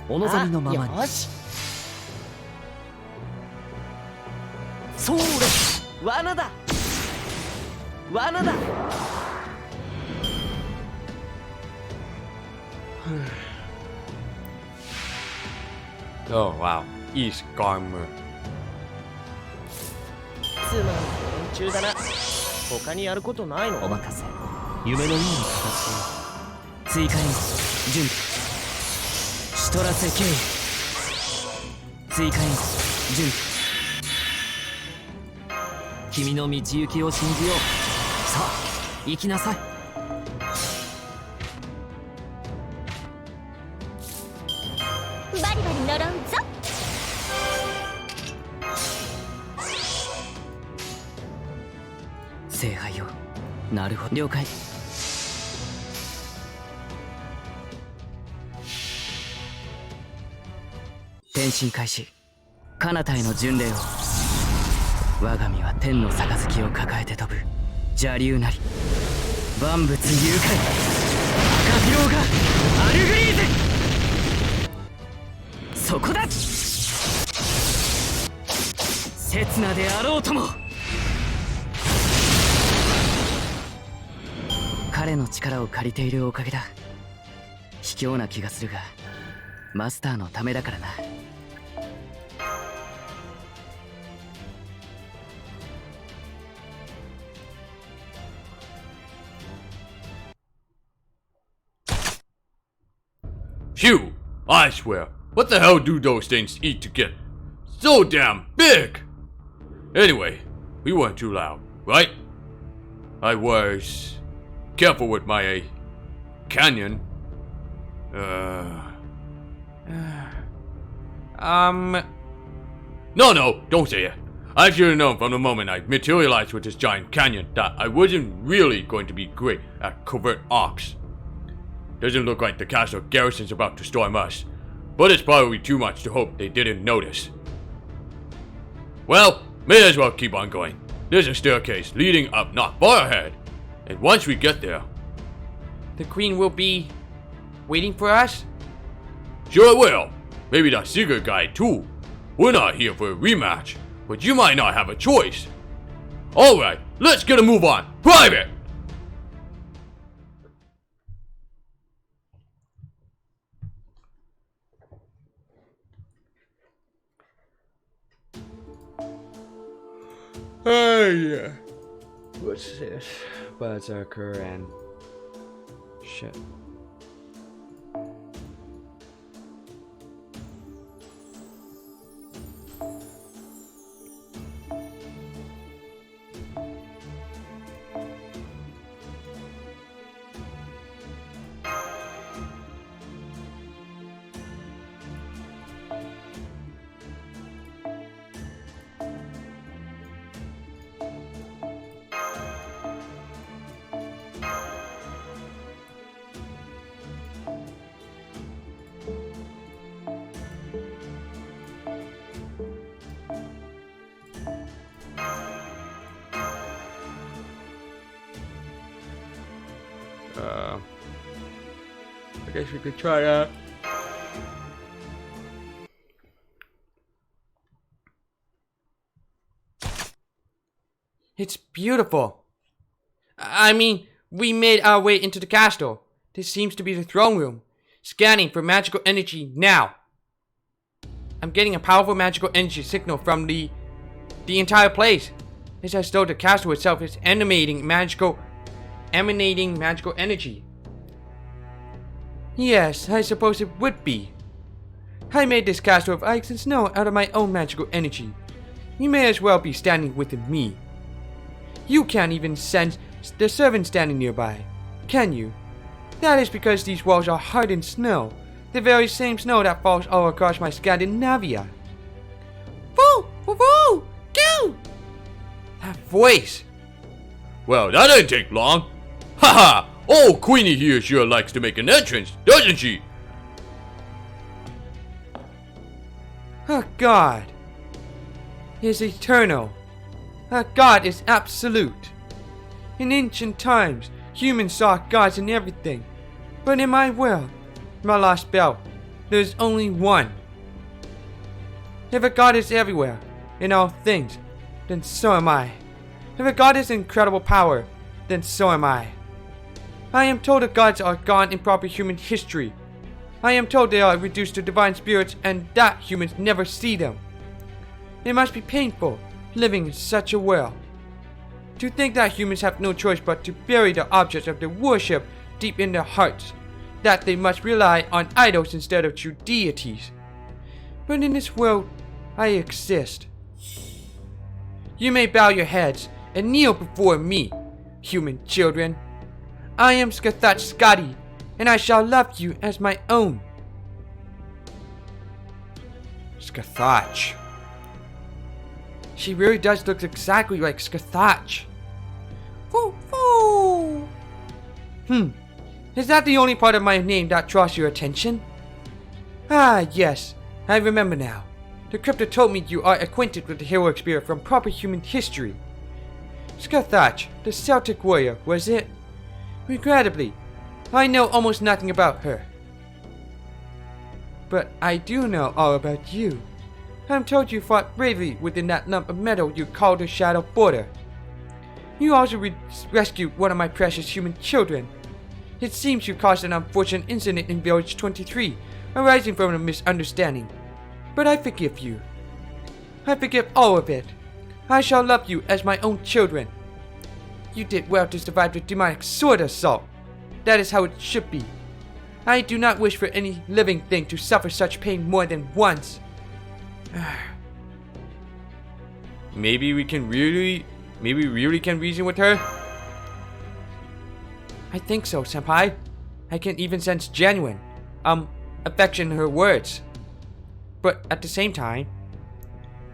お望みのままに。よし。それ。罠だ。罠だ。Oh, wow. East Garmer. つまんない連中だな。他にやることないの？お任せ。夢のような形で追加演出準備。シュトラセ経由。追加演出準備。君の道行きを信じよう。さあ行きなさい。バリバリ乗ろうぞ。聖杯よ。なるほど。了解。転身開始。彼方への巡礼を。我が身は天の杯を抱えて飛ぶ邪竜なり万物誘拐赤ピローがアルグリーゼ。そこだ。刹那であろうとも。彼の力を借りているおかげだ。卑怯な気がするがマスターのためだからな。Phew! I swear, what the hell do those things eat to get so damn big? Anyway, we weren't too loud, right? I was careful with my canyon. No, don't say it. I should have known from the moment I materialized with this giant canyon that I wasn't really going to be great at covert ops. Doesn't look like the castle garrison's about to storm us, but it's probably too much to hope they didn't notice. Well, may as well keep on going. There's a staircase leading up not far ahead, and once we get there... The queen will be waiting for us? Sure it will. Maybe that secret guy too. We're not here for a rematch, but you might not have a choice. Alright, let's get a move on. Private! Oh yeah. What's this? Berserker and shit. I guess we could try that. It's beautiful. I mean, we made our way into the castle. This seems to be the throne room. Scanning for magical energy now. I'm getting a powerful magical energy signal from the entire place. It's as though the castle itself is emanating magical energy. Yes, I suppose it would be. I made this castle of ice and snow out of my own magical energy. You may as well be standing within me. You can't even sense the servant standing nearby, can you? That is because these walls are hardened snow, the very same snow that falls all across my Scandinavia. Woo! Woo! Woo! Go! That voice! Well, that didn't take long. Haha! Oh, Queenie here sure likes to make an entrance, doesn't she? A god is eternal. A god is absolute. In ancient times, humans saw gods in everything. But in my world, my Lostbelt, there's only one. If a god is everywhere, in all things, then so am I. If a god is incredible power, then so am I. I am told the gods are gone in proper human history. I am told they are reduced to divine spirits and that humans never see them. It must be painful living in such a world. To think that humans have no choice but to bury the objects of their worship deep in their hearts, that they must rely on idols instead of true deities. But in this world, I exist. You may bow your heads and kneel before me, human children. I am Skathach Skadi, and I shall love you as my own. Skathach. She really does look exactly like Skathach. Woo! Woo! Is that the only part of my name that draws your attention? Ah, yes, I remember now. The crypto told me you are acquainted with the heroic spirit from proper human history. Skathach, the Celtic warrior, was it? Regrettably, I know almost nothing about her. But I do know all about you. I'm told you fought bravely within that lump of metal you call the Shadow Border. You also rescued one of my precious human children. It seems you caused an unfortunate incident in Village 23, arising from a misunderstanding. But I forgive you. I forgive all of it. I shall love you as my own children. You did well to survive the demonic sword assault. That is how it should be. I do not wish for any living thing to suffer such pain more than once. Maybe we really can reason with her? I think so, senpai. I can even sense genuine, affection in her words. But at the same time,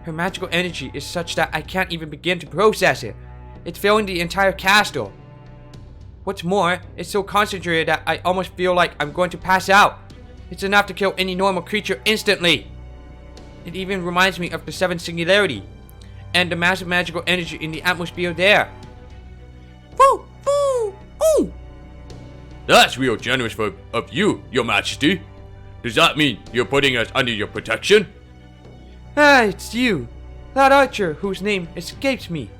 her magical energy is such that I can't even begin to process it. It's filling the entire castle. What's more, it's so concentrated that I almost feel like I'm going to pass out. It's enough to kill any normal creature instantly. It even reminds me of the Seventh Singularity and the massive magical energy in the atmosphere there. Woo! Woo! Ooh! That's real generous of you, Your Majesty. Does that mean you're putting us under your protection? Ah, it's you, that archer whose name escapes me.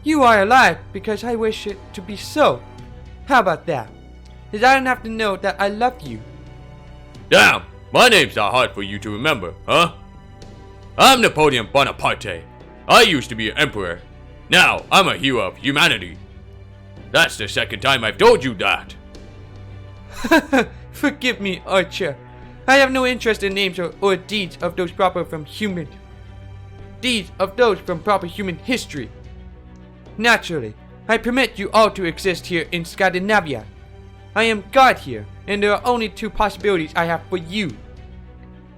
You are alive because I wish it to be so. How about that? Is that enough to know that I love you? Damn, my name's not hard for you to remember, huh? I'm Napoleon Bonaparte. I used to be an emperor. Now I'm a hero of humanity. That's the second time I've told you that. Forgive me, Archer. I have no interest in names or deeds of those proper from human history. Naturally, I permit you all to exist here in Scandinavia. I am God here, and there are only two possibilities I have for you.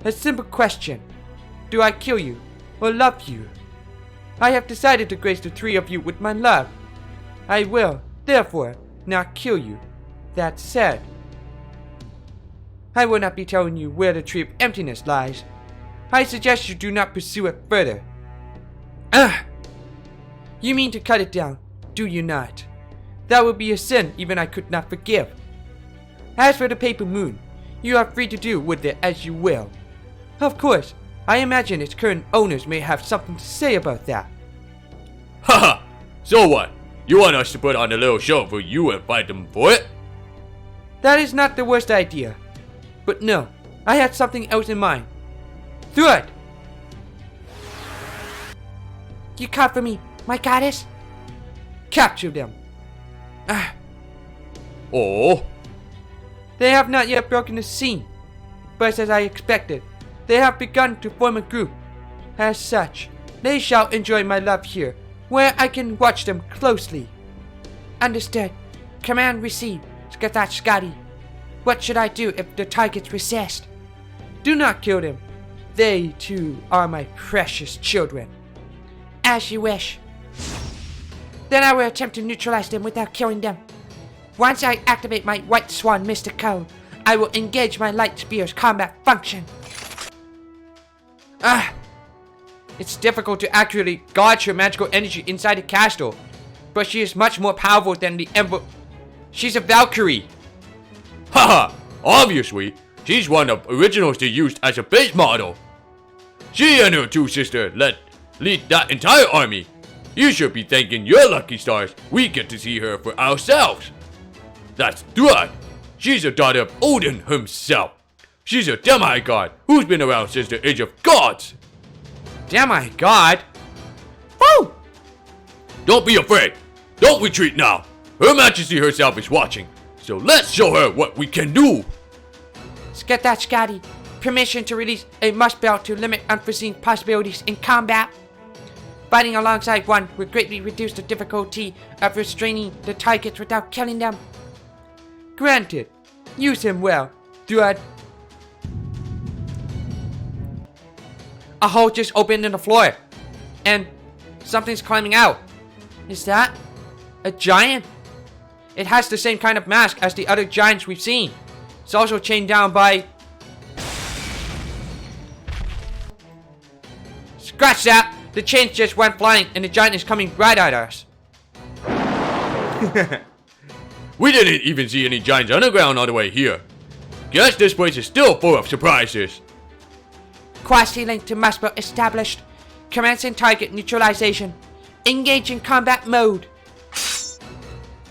A simple question. Do I kill you or love you? I have decided to grace the three of you with my love. I will, therefore, not kill you. That said, I will not be telling you where the tree of emptiness lies. I suggest you do not pursue it further. You mean to cut it down, do you not? That would be a sin even I could not forgive. As for the paper moon, you are free to do with it as you will. Of course, I imagine its current owners may have something to say about that. Haha! So what? You want us to put on a little show for you and fight them for it? That is not the worst idea. But no, I had something else in mind. Thread! You come for me, my goddess? Capture them. Ah, Oh, they have not yet broken the scene. But as I expected, they have begun to form a group. As such, they shall enjoy my love here, where I can watch them closely. Understood. Command received, Scotty. What should I do if the targets resist? Do not kill them. They, too, are my precious children. As you wish. Then I will attempt to neutralize them without killing them. Once I activate my White Swan Mystic Code, I will engage my Light Spear's combat function. Ah! It's difficult to accurately gauge her magical energy inside the castle, but she is much more powerful than the Emperor. She's a Valkyrie. haha! Obviously, she's one of originals they used as a base model. She and her two sisters lead that entire army. You should be thanking your lucky stars we get to see her for ourselves. That's Thrud. She's a daughter of Odin himself. She's a demigod who's been around since the age of gods. Demigod? Woo! Don't be afraid. Don't retreat now. Her Majesty herself is watching. So let's show her what we can do. Scotty. Permission to release a Lostbelt to limit unforeseen possibilities in combat. Fighting alongside one will greatly reduce the difficulty of restraining the targets without killing them. Granted. Use him well, Thrud. A hole just opened in the floor, and something's climbing out. Is that a giant? It has the same kind of mask as the other giants we've seen. It's also chained down by... Scratch that! The chains just went flying and the giant is coming right at us. We didn't even see any giants underground on the way here. Guess this place is still full of surprises. Quasi-link to Lostbelt established. Commencing target neutralization. Engage in combat mode.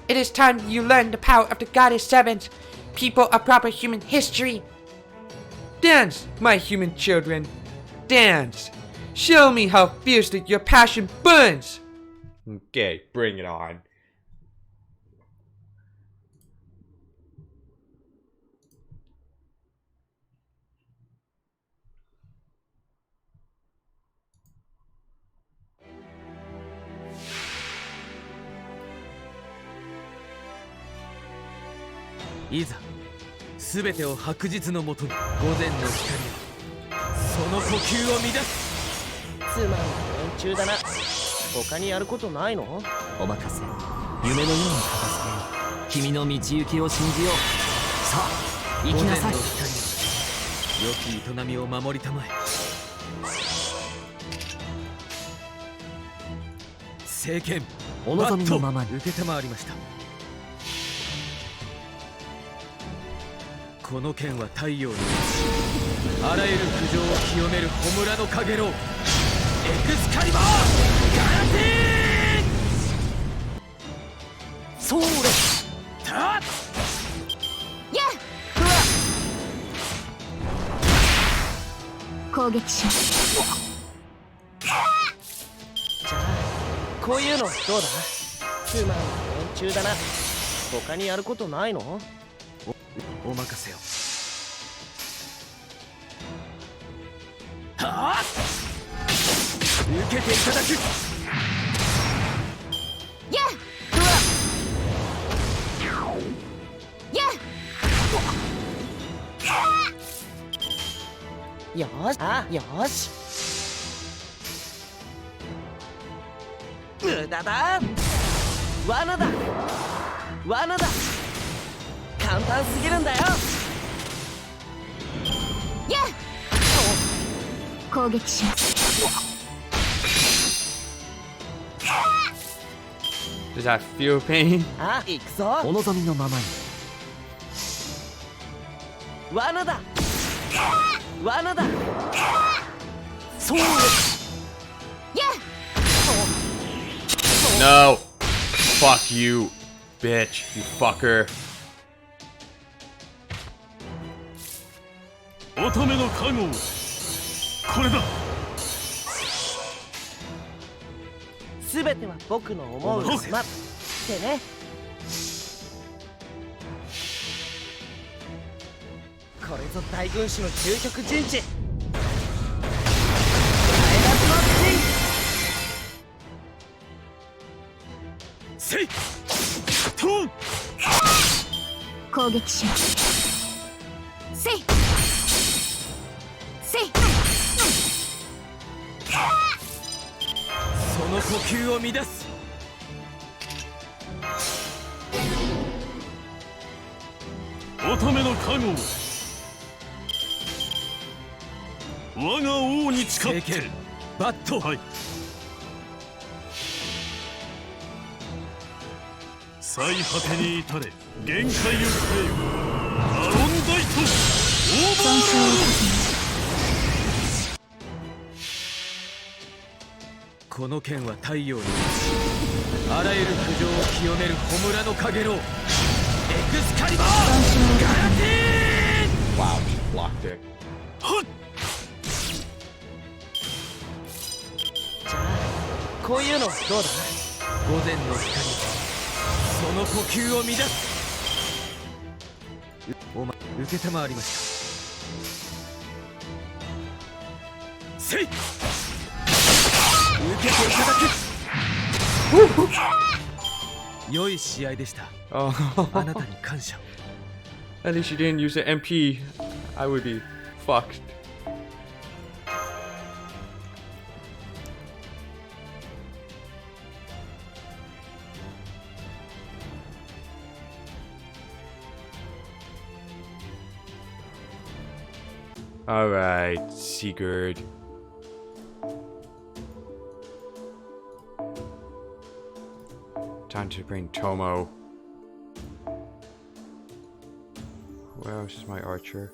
It is time you learn the power of the Goddess Servants. People of proper human history. Dance, my human children. Dance. Show me how fiercely your passion burns. Okay, bring it on.いざ全てを白日のもとに午前の光はその呼吸を乱す。つまんない連中だな。他にやることないの？お任せ。夢のように片付けよう。君の道行きを信じよう。さあ行きなさい。午前の光よ、良き営みを守りたまえ。政権お望みのままに受けたまわりました。この剣は太陽のあらゆる苦情を清める焔のかげろうエクスカリバーガラティーン。それたっやっ攻撃します。じゃあこういうのどうだ？つまんない連中だな。他にやることないの？お任せよ。はあ！受けていただく。やっやっよし、あ、よし。無駄だ。罠だ。罠だ。簡単すぎるんだよ。やっ攻撃します。Does that feel pain? あ、行くぞ。お望みのままに。罠だ。罠だ。そう。 No! Fuck you, bitch, you fucker. 乙女の加護。これだ。すべては僕の思うままってね。これぞ大軍師の究極陣地。せい。トン。攻撃します。せい。せい。その呼吸を乱す。乙女の加護。我が王に誓ってる。バット。はい。最果てに至れ、限界を超えよ。アロンダイト。オーバー。この剣は太陽に満ち、あらゆる苦情を清める焔のかげろう。エクスカリバー。ガラティーン。 Wow, she blocked it. はっ。じゃあこういうのどうだ。午前の光、その呼吸を乱す。お前、受けたまわりました。せい。受けていただく。良い試合でした。 Oh. あなたに感謝を。 At least you didn't use the MP. I would be fucked. Alright, Sigurd. Time to bring Tomo. Where else is my archer?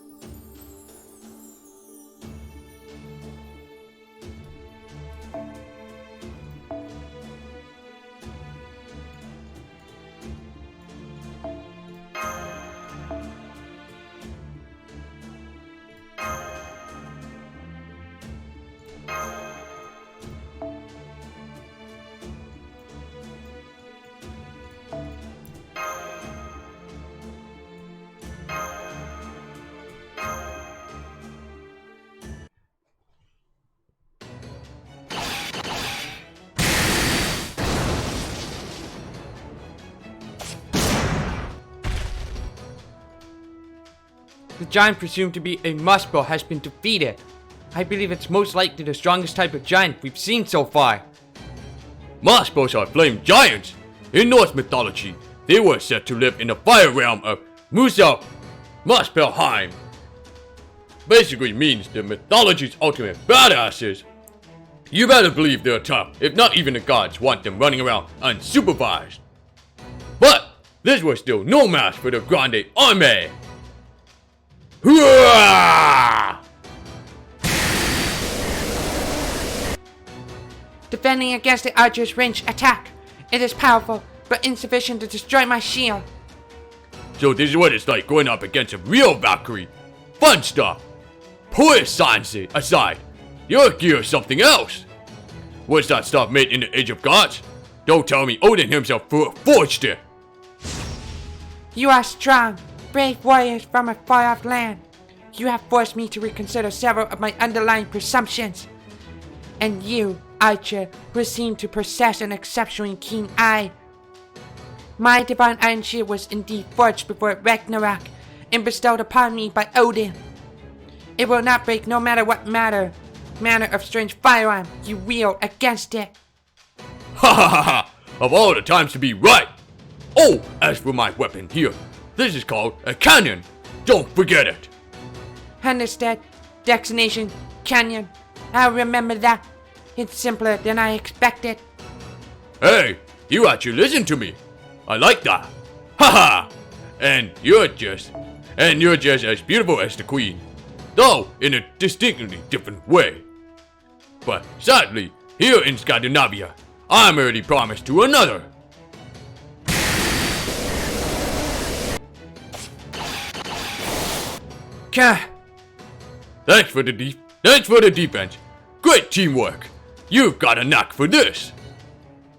The giant presumed to be a muspel has been defeated. I believe it's most likely the strongest type of giant we've seen so far. Muspels are flame giants! In Norse mythology, they were said to live in the fire realm of Muspelheim. Basically means the mythology's ultimate badasses. You better believe they're tough, if not even the gods want them running around unsupervised. But this was still no match for the Grande Army. Hooah! Defending against the archer's ranged attack. It is powerful, but insufficient to destroy my shield. So this is what it's like going up against a real Valkyrie. Fun stuff. Poor science aside, your gear is something else. Was that stuff made in the Age of Gods? Don't tell me Odin himself forged it. You are strong, brave warriors from a far-off land. You have forced me to reconsider several of my underlying presumptions. And you, archer, who seem to possess an exceptionally keen eye. My divine iron shield was indeed forged before Ragnarok and bestowed upon me by Odin. It will not break no matter what manner of strange firearm you wield against it. Ha ha ha ha! Of all the times to be right! Oh, as for my weapon here, this is called a cannon. Don't forget it. Understood. Destination, canyon. I'll remember that. It's simpler than I expected. Hey, You actually listen to me. I like that. Haha! And you're just as beautiful as the queen, though in a distinctly different way. But sadly, here in Scandinavia, I'm already promised to another. Thanks for the defense. Great teamwork. You've got a knack for this.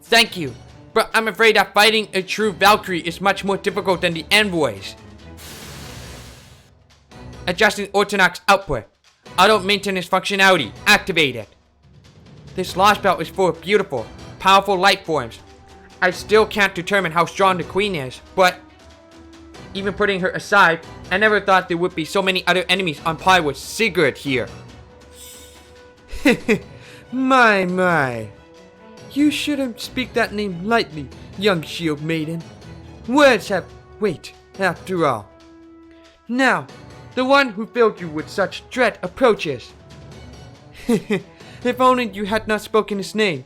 Thank you, but I'm afraid that fighting a true Valkyrie is much more difficult than the envoys. Adjusting Ortonox output. Auto maintenance functionality activated. This Lostbelt is full of beautiful, powerful light forms. I still can't determine how strong the queen is, but even putting her aside, I never thought there would be so many other enemies on par with Sigurd here. My. You shouldn't speak that name lightly, young shield maiden. Words have weight, after all. Now, the one who filled you with such dread approaches. If only you had not spoken his name,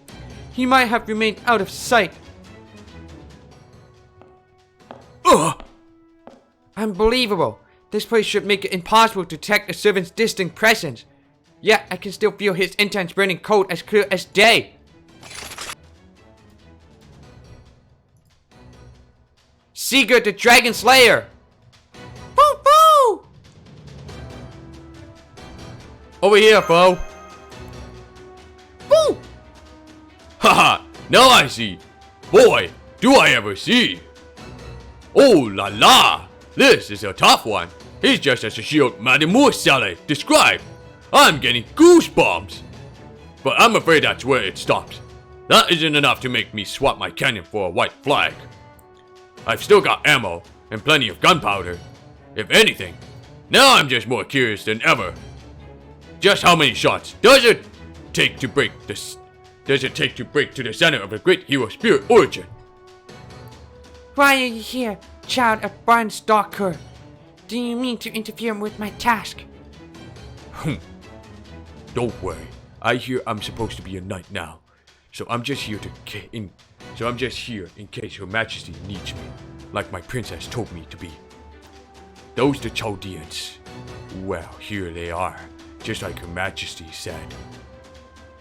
he might have remained out of sight. Ugh! Unbelievable. This place should make it impossible to detect a servant's distant presence. Yet I can still feel his intense burning cold as clear as day. Sigurd the Dragon Slayer! Boo boo! Over here, foe. Boo! Haha! Now I see. Boy, do I ever see. Oh la la! This is a tough one. He's just as a shield Mademoiselle described. I'm getting goosebumps. But I'm afraid that's where it stops. That isn't enough to make me swap my cannon for a white flag. I've still got ammo and plenty of gunpowder. If anything, now I'm just more curious than ever. Just how many shots does it take to break to the center of a great hero spirit origin? Why are you here, child of Barnstalker? Do you mean to interfere with my task? Don't worry. I hear I'm supposed to be a knight now, so I'm just here in case Her Majesty needs me, like my princess told me to be. Those the Chaldeans. Well, here they are, just like Her Majesty said.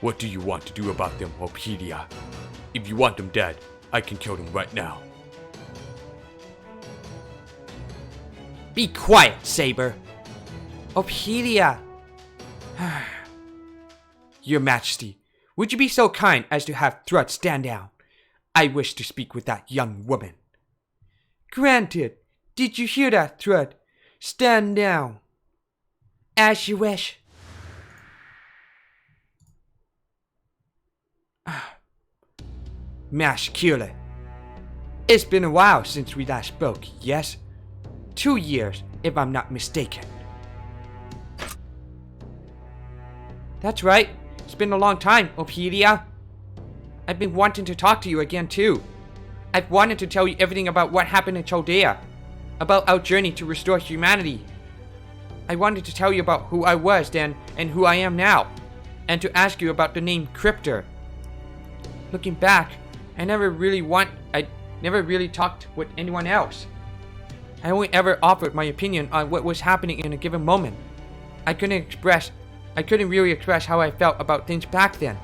What do you want to do about them, Ophelia? If you want them dead, I can kill them right now. Be quiet, Saber. Ophelia. Your Majesty, would you be so kind as to have Thrud stand down? I wish to speak with that young woman. Granted. Did you hear that, Thrud? Stand down. As you wish. Mash Kula. It's been a while since we last spoke, yes? 2 years, if I'm not mistaken. That's right. It's been a long time, Ophelia. I've been wanting to talk to you again too. I've wanted to tell you everything about what happened in Chaldea, about our journey to restore humanity. I wanted to tell you about who I was then and who I am now, and to ask you about the name Cryptor. Looking back, I never really talked with anyone else. I only ever offered my opinion on what was happening in a given moment. I couldn't really express how I felt about things back then.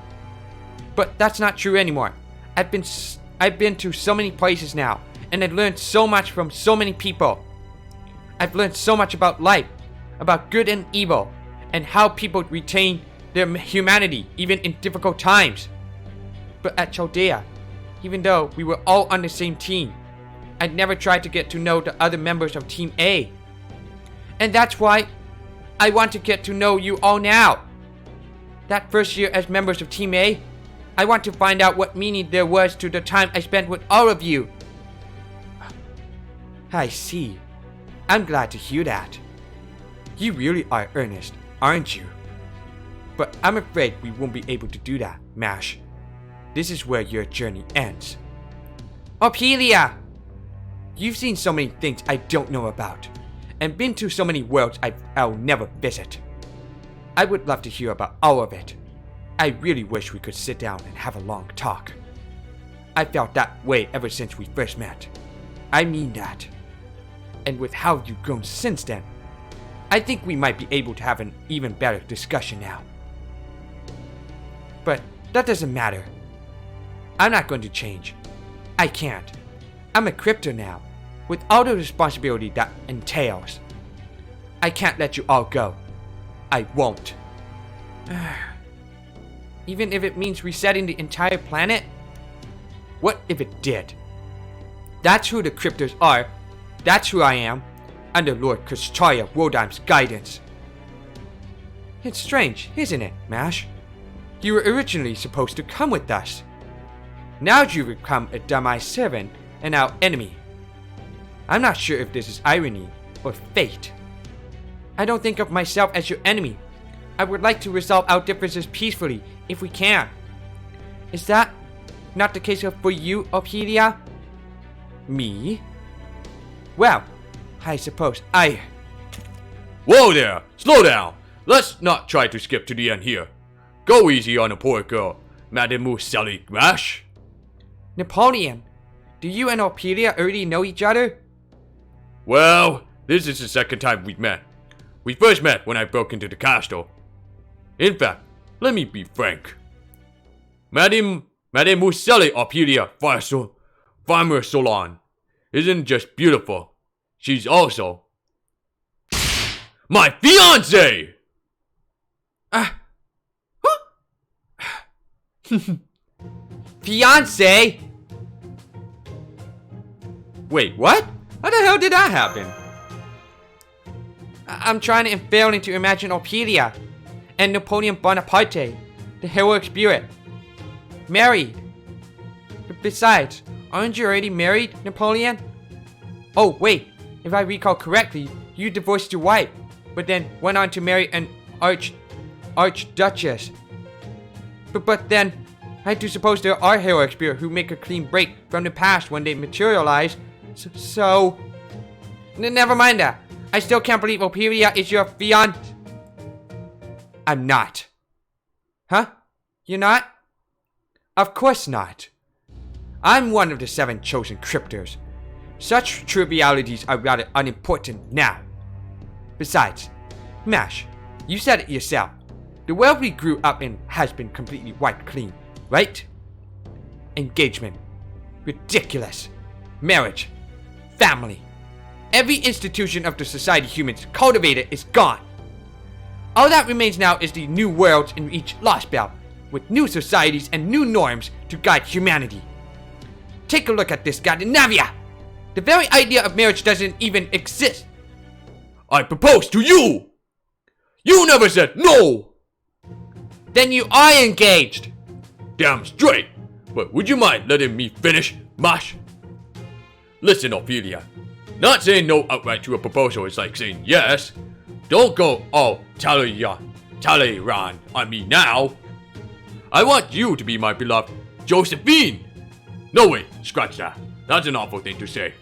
But that's not true anymore. I've been to so many places now, and I've learned so much from so many people. I've learned so much about life, about good and evil, and how people retain their humanity even in difficult times. But at Chaldea, even though we were all on the same team, I never tried to get to know the other members of Team A. And that's why I want to get to know you all now. That first year as members of Team A, I want to find out what meaning there was to the time I spent with all of you. I see. I'm glad to hear that. You really are earnest, aren't you? But I'm afraid we won't be able to do that, Mash. This is where your journey ends. Ophelia! You've seen so many things I don't know about, and been to so many worlds I'll never visit. I would love to hear about all of it. I really wish we could sit down and have a long talk. I felt that way ever since we first met. I mean that. And with how you've grown since then, I think we might be able to have an even better discussion now. But that doesn't matter. I'm not going to change. I can't. I'm a crypto now, with all the responsibility that entails. I can't let you all go. I won't. Even if it means resetting the entire planet? What if it did? That's who the cryptos are. That's who I am, under Lord Kushchaya Wodim's guidance. It's strange, isn't it, Mash? You were originally supposed to come with us. Now you've become a Damai servant and our enemy. I'm not sure if this is irony or fate. I don't think of myself as your enemy. I would like to resolve our differences peacefully, if we can. Is that not the case for you, Ophelia? Me? Well, I suppose Whoa there! Slow down! Let's not try to skip to the end here. Go easy on the poor girl, Mademoiselle Mash. Napoleon, do you and Ophelia already know each other? Well, this is the second time we've met. We first met when I broke into the castle. In fact, let me be frank. Mademoiselle Ophelia Farmer Solon isn't just beautiful. She's also my fiancée! Fiancé? Wait, what? How the hell did that happen? I'm trying and failing to imagine Ophelia and Napoleon Bonaparte, the heroic spirit, married. Besides, aren't you already married, Napoleon? Oh, wait, if I recall correctly, you divorced your wife, but then went on to marry an archduchess. But then, I do suppose there are heroic spirits who make a clean break from the past when they materialize. So never mind that. I still can't believe Ophelia is your fiancé. I'm not. Huh? You're not? Of course not. I'm one of the 7 chosen cryptors. Such trivialities are rather unimportant now. Besides, Mash, you said it yourself. The world we grew up in has been completely wiped clean, right? Engagement. Ridiculous. Marriage. Family. Every institution of the society humans cultivated is gone. All that remains now is the new worlds in each Lostbelt, with new societies and new norms to guide humanity. Take a look at this Scandinavia! The very idea of marriage doesn't even exist. I propose to you! You never said no! Then you are engaged! Damn straight! But would you mind letting me finish, Mash? Listen, Ophelia. Not saying no outright to a proposal is like saying yes. Don't go all Talleyrand on me now. I want you to be my beloved Josephine. No wait, scratch that. That's an awful thing to say.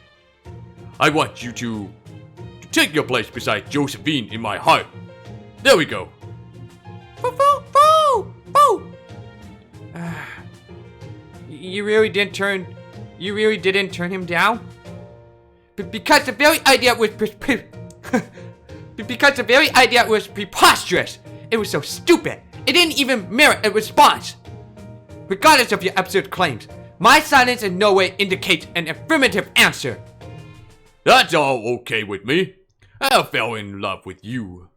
I want you to take your place beside Josephine in my heart. There we go. You really didn't turn him down? Because the very idea was preposterous. It was so stupid. It didn't even merit a response. Regardless of your absurd claims, my silence in no way indicates an affirmative answer. That's all okay with me. I fell in love with you.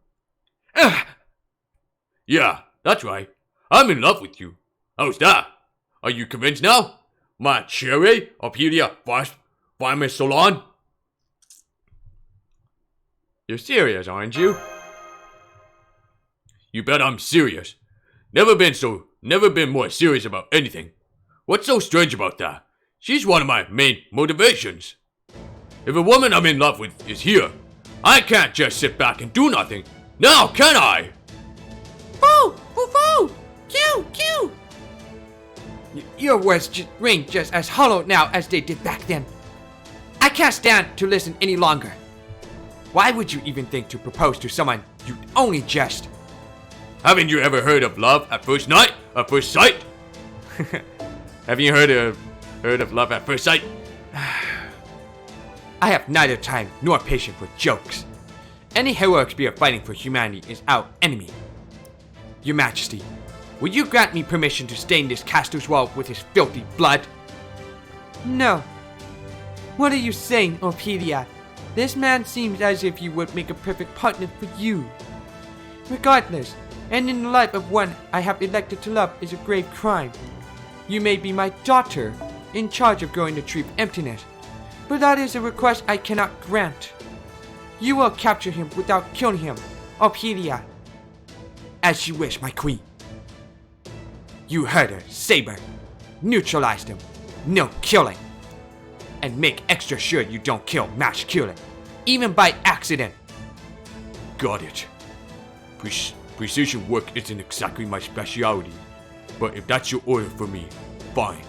Yeah, that's right. I'm in love with you. How's that? Are you convinced now? My cherry, Ophelia Farmer Solon? You're serious, aren't you? You bet I'm serious. Never been more serious about anything. What's so strange about that? She's one of my main motivations. If a woman I'm in love with is here, I can't just sit back and do nothing. Now, can I? Boo! Boo! Boo! Q! Your words ring just as hollow now as they did back then. I can't stand to listen any longer. Why would you even think to propose to someone you'd only just... Haven't you ever heard of love at first sight? Have you heard of Heard of love at first sight? I have neither time nor patience for jokes. Any heroic spirit fighting for humanity is our enemy. Your Majesty, will you grant me permission to stain this castle's wall with his filthy blood? No. What are you saying, Ophelia? This man seems as if he would make a perfect partner for you. Regardless, ending the life of one I have elected to love is a grave crime. You may be my daughter, in charge of growing the tree of emptiness, but that is a request I cannot grant. You will capture him without killing him, Ophelia. As you wish, my queen. You heard her, Saber. Neutralize them. No killing. And make extra sure you don't kill masculine, even by accident. Got it. Precision work isn't exactly my specialty, but if that's your order for me, fine.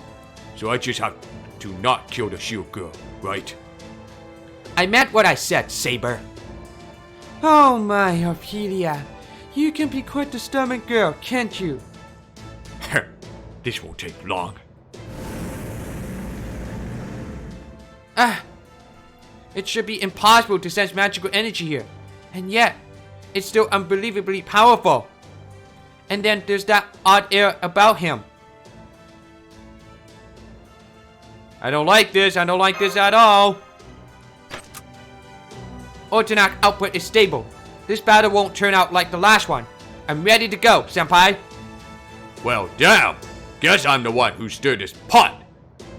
So I just have to not kill the shield girl, right? I meant what I said, Saber. Oh my, Ophelia. You can be quite the stubborn girl, can't you? This won't take long. It should be impossible to sense magical energy here. And yet, it's still unbelievably powerful. And then there's that odd air about him. I don't like this. I don't like this at all. Ortonac output is stable. This battle won't turn out like the last one. I'm ready to go, senpai. Well, damn. Guess I'm the one who stirred this pot.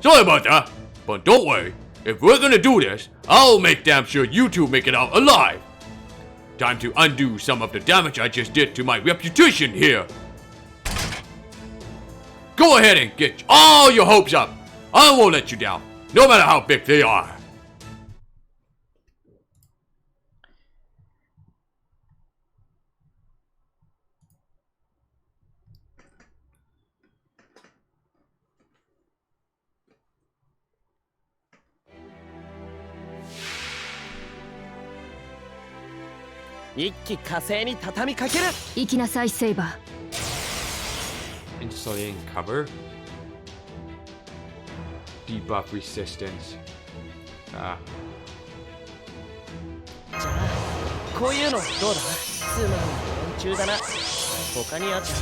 Sorry about that, but don't worry. If we're gonna do this, I'll make damn sure you two make it out alive. Time to undo some of the damage I just did to my reputation here. Go ahead and get all your hopes up. I won't let you down, no matter how big they are.一気火星に畳みかける。行きなさい、セイバー。 Insulating cover. Debuff resistance. じゃあこういうのどうだ。つまり連中だな。他にあったら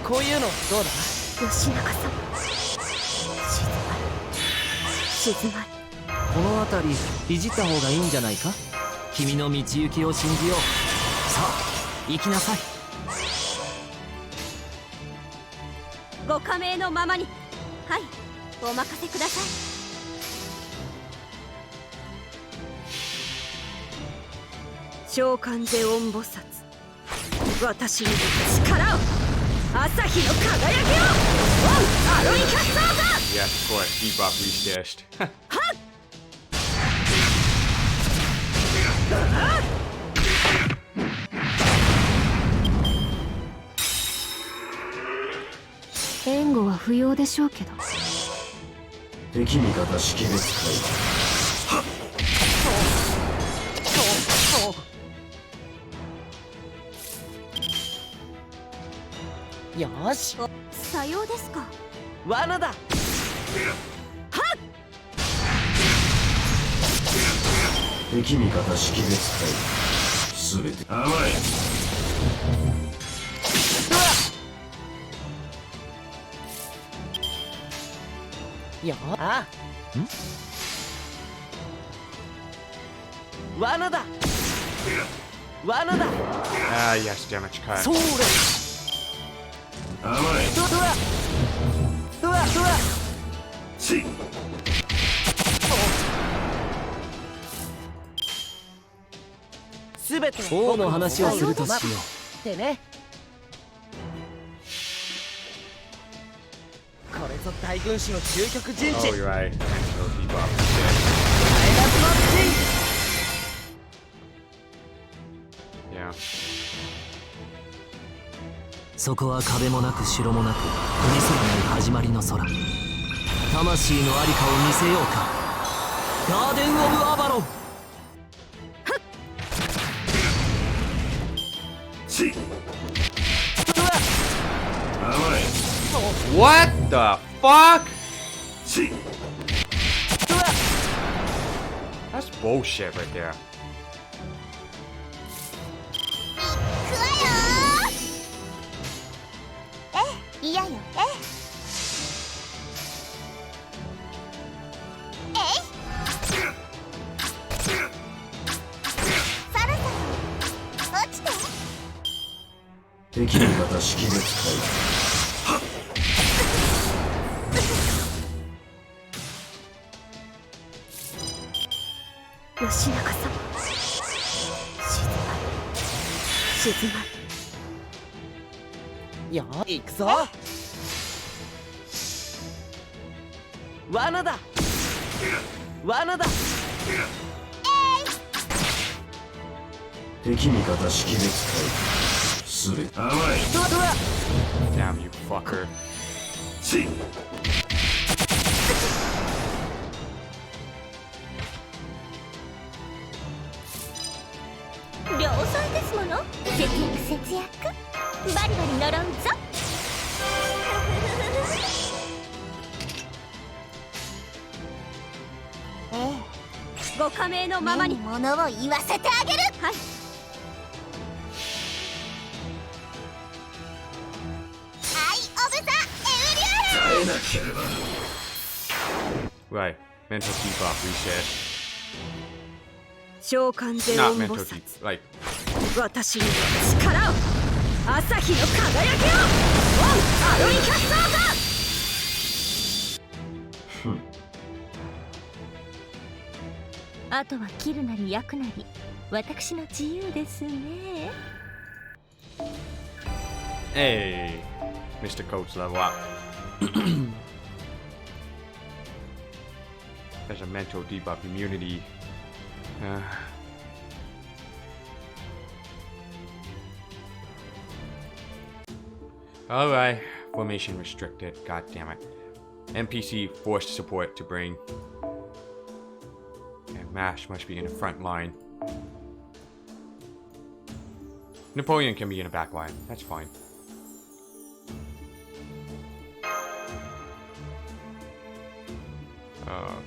こういうのどうだ。義仲様。静まる。この辺りいじった方がいいんじゃないか。君の道行きを信じよう。さあ行きなさい。ご加盟のままに。はい、お任せください。召喚ゼオン菩薩、私に力を、朝日の輝きを、オンアロイキャスターズ。 Yes, of course. Debuff resist. 援護は不要でしょうけど。敵味方識別よし。さようですか。罠だ。敵味方識別回避すべて甘い。よあ。罠だ。罠だ。Ah, yes, damage cut. それ。甘い。うわ。しすべて王の話をするとしよう。でね。これぞ大軍師の究極陣地。 Oh, you're right. So debuff resist. マイナスの陣。 Yeah. そこは壁もなく城もなく国すらない始まりの空。魂のありかを見せようか。ガーデン・オブ・アバロン。し甘い。 What the fuck? That's bullshit right there. くわよえいやよそろそろ落ちて敵味方識別義仲様静まるよ行くぞ罠だ罠だ敵味方識別すべて甘い Damn you fucker. 量産ですもの節約節約バリバリ呪うぞご加盟のままにものを言わせてあげるはい Right. Mental debuff reset. 召喚ゼ Not オン mental 菩 debuff. 薩 Like, 私には力を朝日の輝きをオンアロイキャスターだあとは切るなり焼くなり私の自由ですね hey, Mr. Coach level up. There's a mental debuff immunity. Alright, formation restricted. God damn it. NPC forced support to bring. And MASH must be in the front line. Napoleon can be in the back line. That's fine.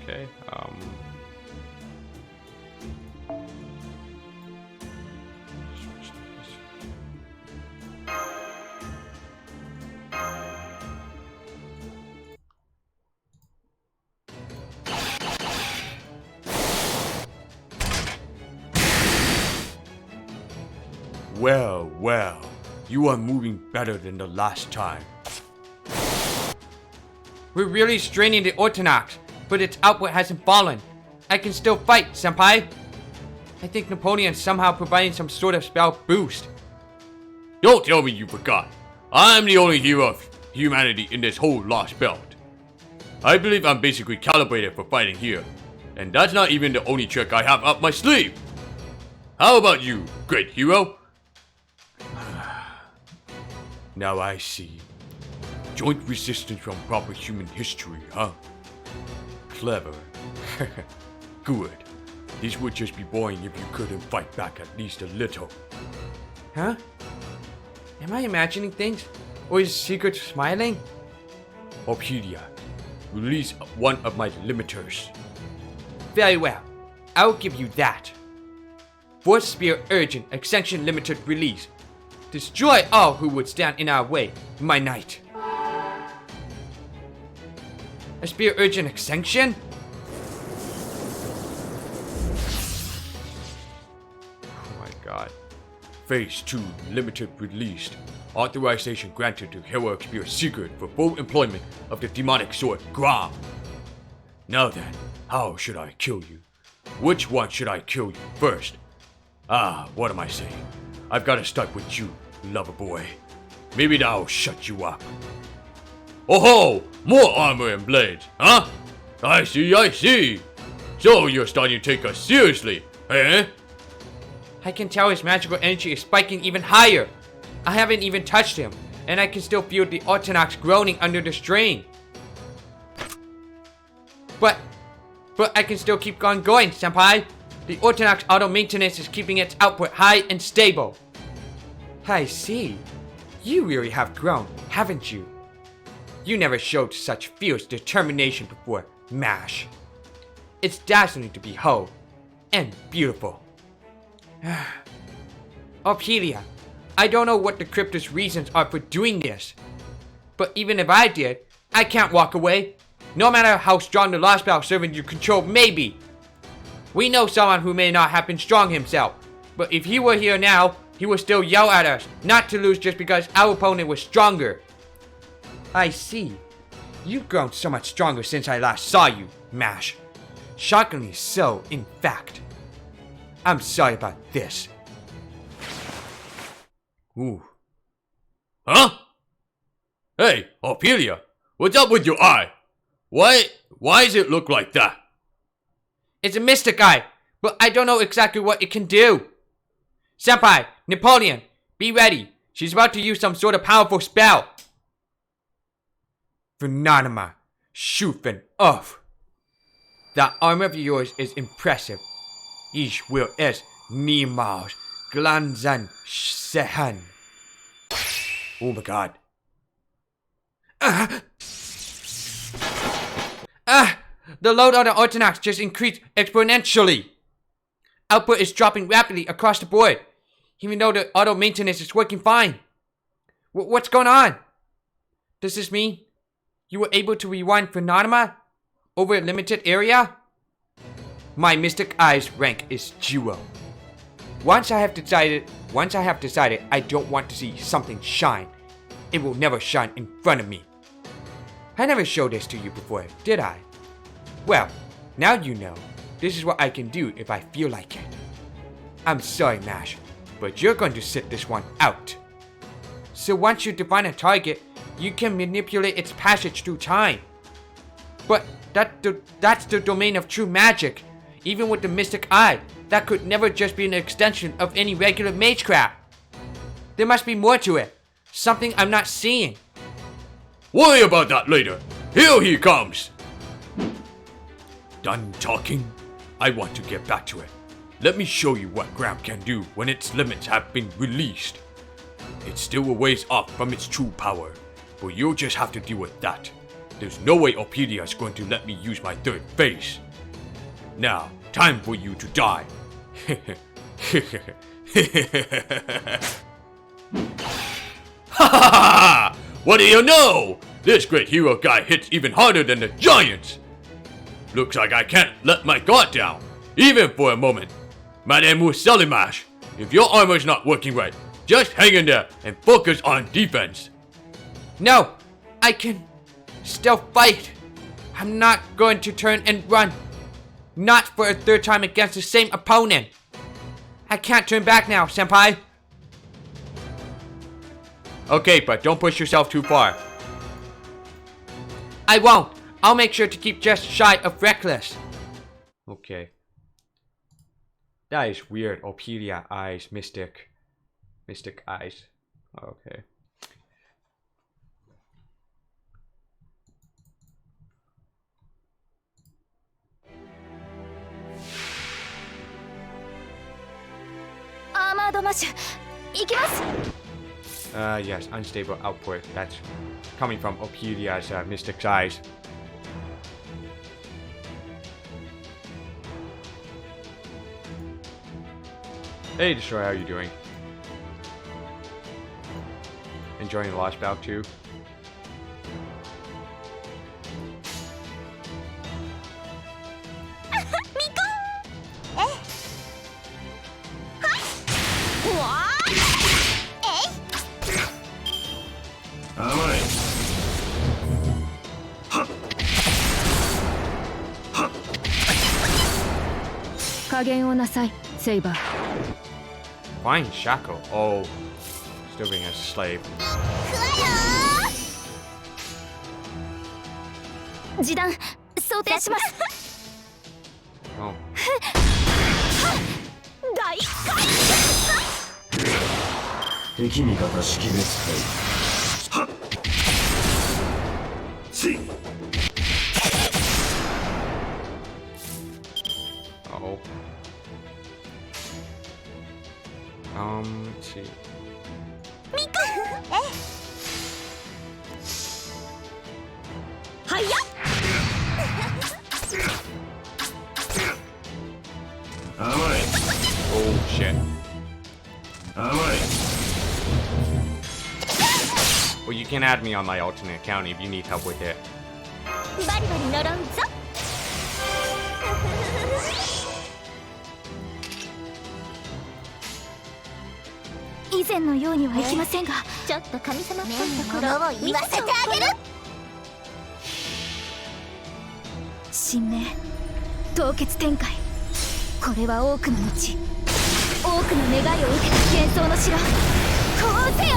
Okay. Well, well, you are moving better than the last time. We're really straining the Orthodox, but its output hasn't fallen. I can still fight, senpai. I think Napoleon's somehow providing some sort of spell boost. Don't tell me you forgot. I'm the only hero of humanity in this whole Lostbelt. I believe I'm basically calibrated for fighting here. And that's not even the only trick I have up my sleeve. How about you, great hero? Now I see. Joint resistance from proper human history, huh? Clever. Good. This would just be boring if you couldn't fight back at least a little. Huh? Am I imagining things? Or is Secret smiling? Orpedia, release one of my limiters. Very well. I'll give you that. Force Spear Urgent Extension Limited Release. Destroy all who would stand in our way, my knight. A Spear Urgent Extension? Oh my god. Phase 2 limited released. Authorization granted to Heroic Spear Secret for full employment of the demonic sword Gram. Now then, how should I kill you? Which one should I kill you first? Ah, what am I saying? I've got to start with you, lover boy. Maybe that'll shut you up. Oh ho! More armor and blades, huh? I see. So you're starting to take us seriously, eh? I can tell his magical energy is spiking even higher. I haven't even touched him, and I can still feel the Orthodox groaning under the strain. But I can still keep on going, senpai. The Orthodox auto maintenance is keeping its output high and stable. I see. You really have grown, haven't you? You never showed such fierce determination before, MASH. It's dazzling to behold, and beautiful. Ophelia, I don't know what the crypt's reasons are for doing this. But even if I did, I can't walk away. No matter how strong the Lostbelt servant you control may be. We know someone who may not have been strong himself. But if he were here now, he would still yell at us, not to lose just because our opponent was stronger. I see. You've grown so much stronger since I last saw you, MASH. Shockingly so, in fact. I'm sorry about this. Ooh. Huh? Hey, Ophelia, what's up with your eye? Why does it look like that? It's a mystic eye, but I don't know exactly what it can do. Senpai, Napoleon, be ready. She's about to use some sort of powerful spell. Phenomenal. Schufen off. That armor of yours is impressive. Ich will es niemals glanzen sehen. Oh my god. The load on the Ortonax just increased exponentially. Output is dropping rapidly across the board, even though the auto maintenance is working fine. What's going on? Does this mean you were able to rewind Phenomena over a limited area? My Mystic Eye's rank is 0. Once I have decided I don't want to see something shine, it will never shine in front of me. I never showed this to you before, did I? Well, now you know. This is what I can do if I feel like it. I'm sorry, MASH, but you're going to sit this one out. So once you define a target, you can manipulate its passage through time. But that's the domain of true magic. Even with the Mystic Eye, that could never just be an extension of any regular magecraft. There must be more to it. Something I'm not seeing. Worry about that later. Here he comes. Done talking? I want to get back to it. Let me show you what Gram can do when its limits have been released. It's still a ways off from its true power, but you'll just have to deal with that. There's no way Ophelia is going to let me use my third phase. Now, time for you to die. Ha ha ha! What do you know? This great hero guy hits even harder than the giants. Looks like I can't let my guard down, even for a moment. Mademoiselle Salimash, if your armor's not working right, just hang in there and focus on defense. No, I can still fight. I'm not going to turn and run. Not for a third time against the same opponent. I can't turn back now, Senpai. Okay, but don't push yourself too far. I won't. I'll make sure to keep just shy of reckless. Okay. That is weird. Ophelia eyes, mystic eyes. Okay. Yes, unstable output. That's coming from Ophelia's mystic eyes. Hey, Destroyer, how are you doing? Enjoying the Lostbelt too? Fine shackle. Oh, still being a slave. Oh. 敵味方識別解 Uh-oh. Let's see. はいや Oh shit. Well, you can add me on my alternate account if you need help with it. バリバリ呪うぞ。以前のようにはいきませんが、ちょっと神様っぽいところを見せてあげる。神明凍結展開、これは多くの道、多くの願いを受けた幻想の城、こうせよ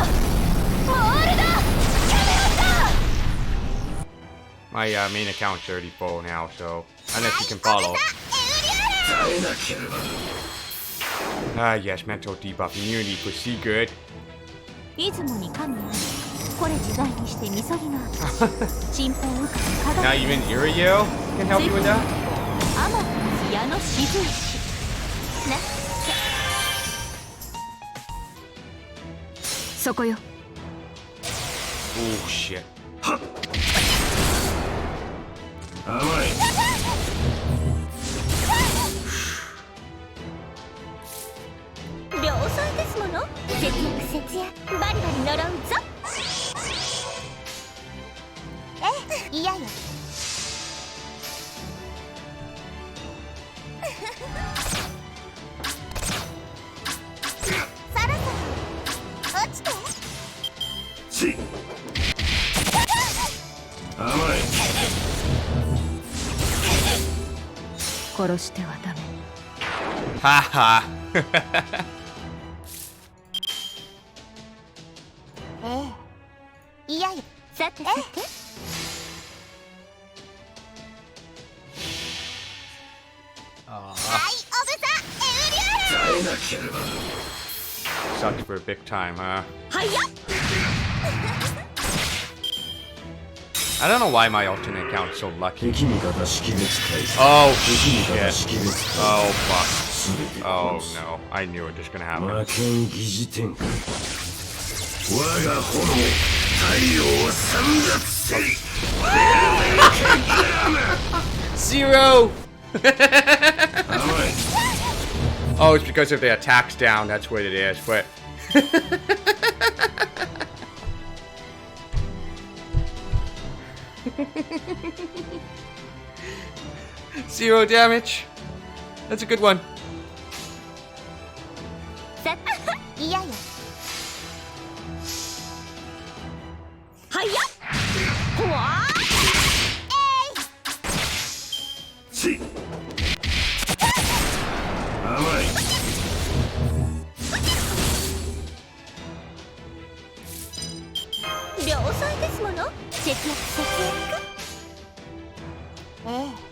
モールだ。 My main account's already full now, so unless you can follow. Yes, mental debuff immunity for secret. 出雲に神あり、これ自在にしてみそぎの神宝を受けた鏡。 Not even Uriel can help you with that? アマテ矢の雫石。ね。そこよ。 Oh shit. 良妻ですもの。節約節約、バリバリ呪うぞ。嫌よ。そろそろ落ちて。殺してはダメ。 Haha. 嫌よ。さてさて。Sucked for a big time, huh? はいや。 I don't know why my alternate account's so lucky. 敵味方識別解除 Oh 敵味方 shit. 識別解 Oh 除 fuck. 全て Oh 殺す no. I knew it was gonna happen. 魔剣疑似展開我が炎太陽を散奪せい Zero! 甘い Oh, it's because if the attack's down, that's what it is, but... Zero damage. That's a good one. さ嫌よ。はいや。ほわせい甘い 良妻ですもの。節約節約。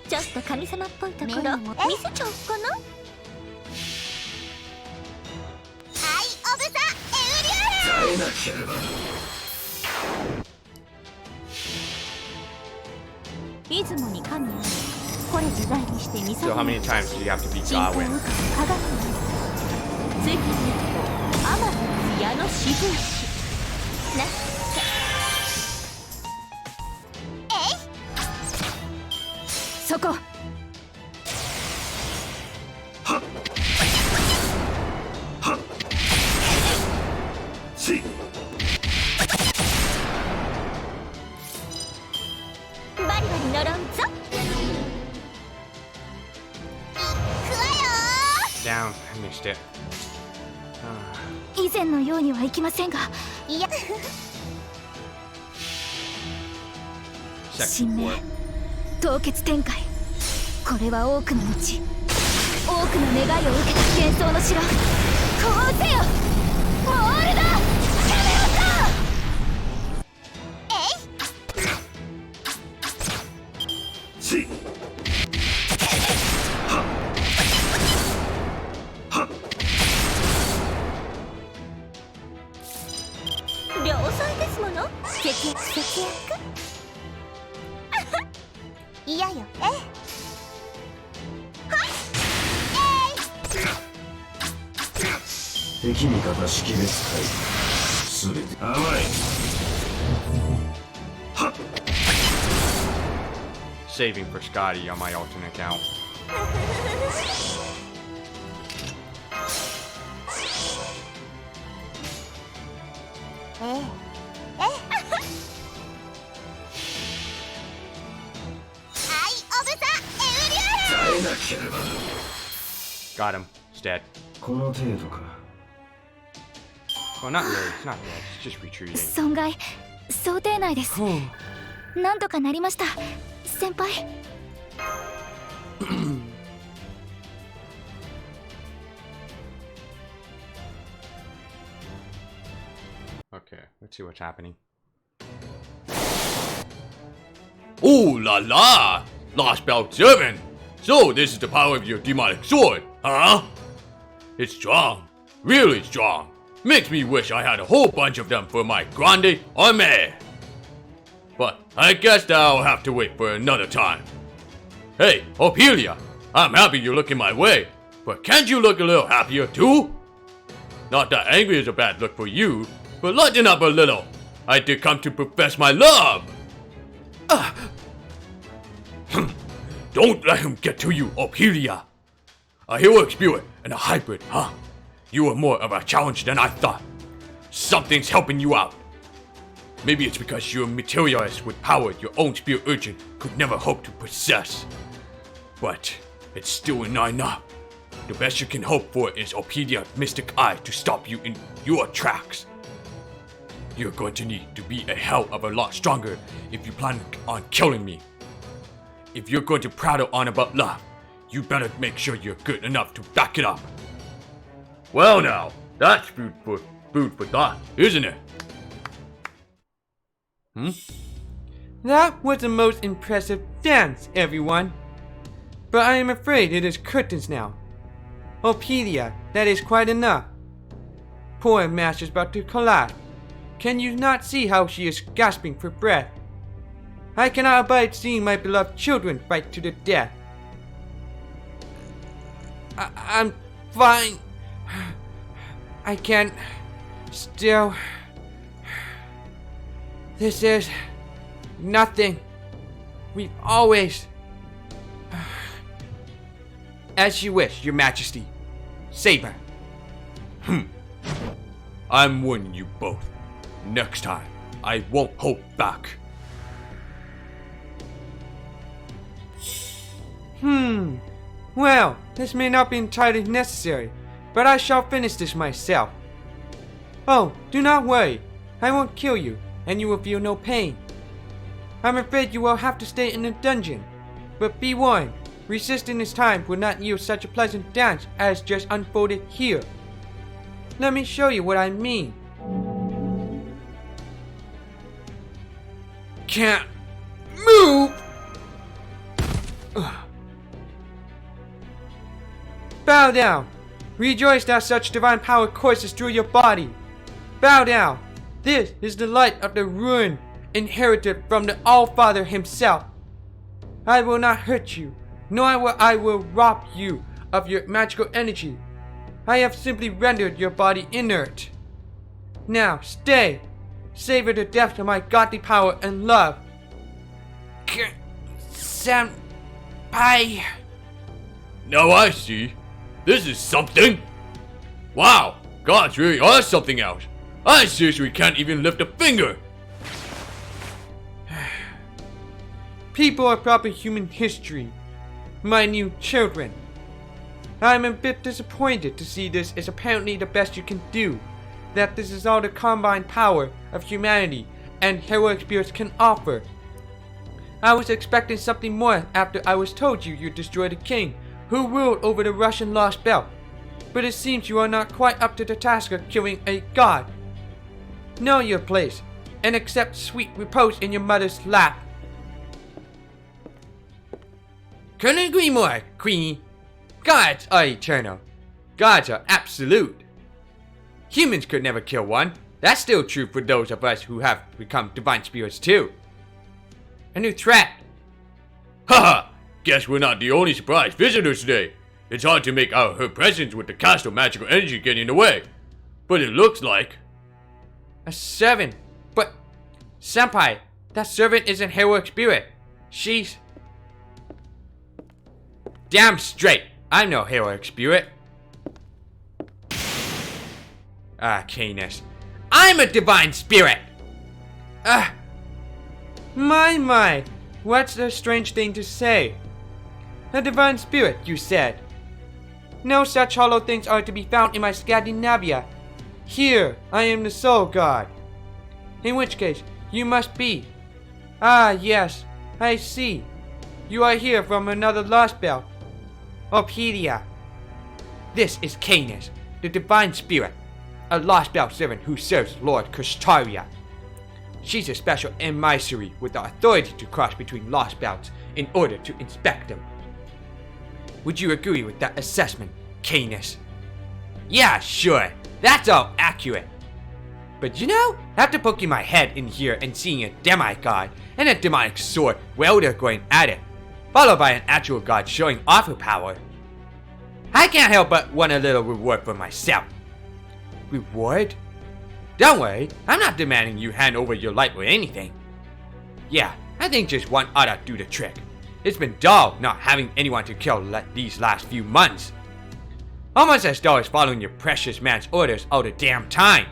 ちょっと神様っぽいところ見せちゃおうかな。耐えなければ出雲に神あり、これ自在にしてみそぎ So の how many times do you have to beat 神宝を Gawain? 受けた鏡なり。追加にアマテ矢の雫石。ね。 そこ。せいバリバリ呪うぞ。行くわよ。 Down. I missed it. 以前のようにはいきませんが、いや。 Section 神明 4. 凍結展開、これは多くの道、多くの願いを受けた幻想の城、こうせよモールだ。せい良妻ですもの。節約節約。嫌よ。敵味方識別解除全て甘い saving for Scotty on my alternate account. Got him. He's dead. この程度か。 Well, not really. It's not dead. It's just retreating. 損害想定内です。 Oh. なんとかなりました先輩。 Okay, let's see what's happening. Ooh la la! Lostbelt 7! So this is the power of your demonic sword, huh? It's strong. Really strong. Makes me wish I had a whole bunch of them for my grande armée. But I guess I'll have to wait for another time. Hey, Ophelia! I'm happy you're looking my way, but can't you look a little happier too? Not that angry is a bad look for you, but lighten up a little. I did come to profess my love. Don't let him get to you, Ophelia. A heroic spirit and a hybrid, huh? You are more of a challenge than I thought. Something's helping you out. Maybe it's because you're a materialist with power your own spirit urchin could never hope to possess. But it's still not enough. The best you can hope for is Ophelia's mystic eye to stop you in your tracks. You're going to need to be a hell of a lot stronger if you plan on killing me. If you're going to prattle on about love, you better make sure you're good enough to back it up. Well now, that's food for thought, isn't it? That was the most impressive dance, everyone. But I am afraid it is curtains now. Ophelia, that is quite enough. Poor Master's about to collapse. Can you not see how she is gasping for breath? I cannot abide seeing my beloved children fight to the death. I'm fine. I can't. Still. This is nothing. We've always. As you wish, Your Majesty. Saber. I'm warning you both. Next time, I won't hold back. Well, this may not be entirely necessary, but I shall finish this myself. Oh, do not worry. I won't kill you, and you will feel no pain. I'm afraid you will have to stay in the dungeon, but be warned, resisting this time will not yield such a pleasant dance as just unfolded here. Let me show you what I mean. Can't move! Bow down! Rejoice that such divine power courses through your body. Bow down! This is the light of the ruin inherited from the All-Father himself. I will not hurt you, nor will I rob you of your magical energy. I have simply rendered your body inert. Now, stay. Savor the depth of my godly power and love. Senpai. Now I see. This is something. Wow, gods really are something else. I seriously can't even lift a finger. People are proper human history. My new children. I'm a bit disappointed to see this is apparently the best you can do. That this is all the combined power of humanity and heroic spirits can offer. I was expecting something more after I was told you destroyed the king who ruled over the Russian Lostbelt. But it seems you are not quite up to the task of killing a god. Know your place and accept sweet repose in your mother's lap. Couldn't agree more, Queenie. Gods are eternal. Gods are absolute. Humans could never kill one. That's still true for those of us who have become divine spirits too. A new threat. Haha! Guess we're not the only surprise visitors today. It's hard to make out her presence with the cast of magical energy getting in the way. But it looks like... A servant. But, Senpai, that servant isn't heroic spirit. She's... Damn straight. I'm no heroic spirit. Canis. I'm a divine spirit! My. What's a strange thing to say? A divine spirit, you said. No such hollow things are to be found in my Scandinavia. Here, I am the soul god. In which case, you must be. Ah, yes, I see. You are here from another Lostbelt. Ophelia. This is Canis, the divine spirit, a Lostbelt servant who serves Lord Kushtaria. She's a special emissary with the authority to cross between Lostbelts in order to inspect them. Would you agree with that assessment, Canis? Yeah, sure. That's all accurate. But you know, after poking my head in here and seeing a demigod and a demonic sword welder going at it, followed by an actual god showing off her power, I can't help but want a little reward for myself. Reward? Don't worry, I'm not demanding you hand over your life or anything. Yeah, I think just one ought to do the trick. It's been dull not having anyone to kill these last few months. Almost as though it's following your precious man's orders all the damn time.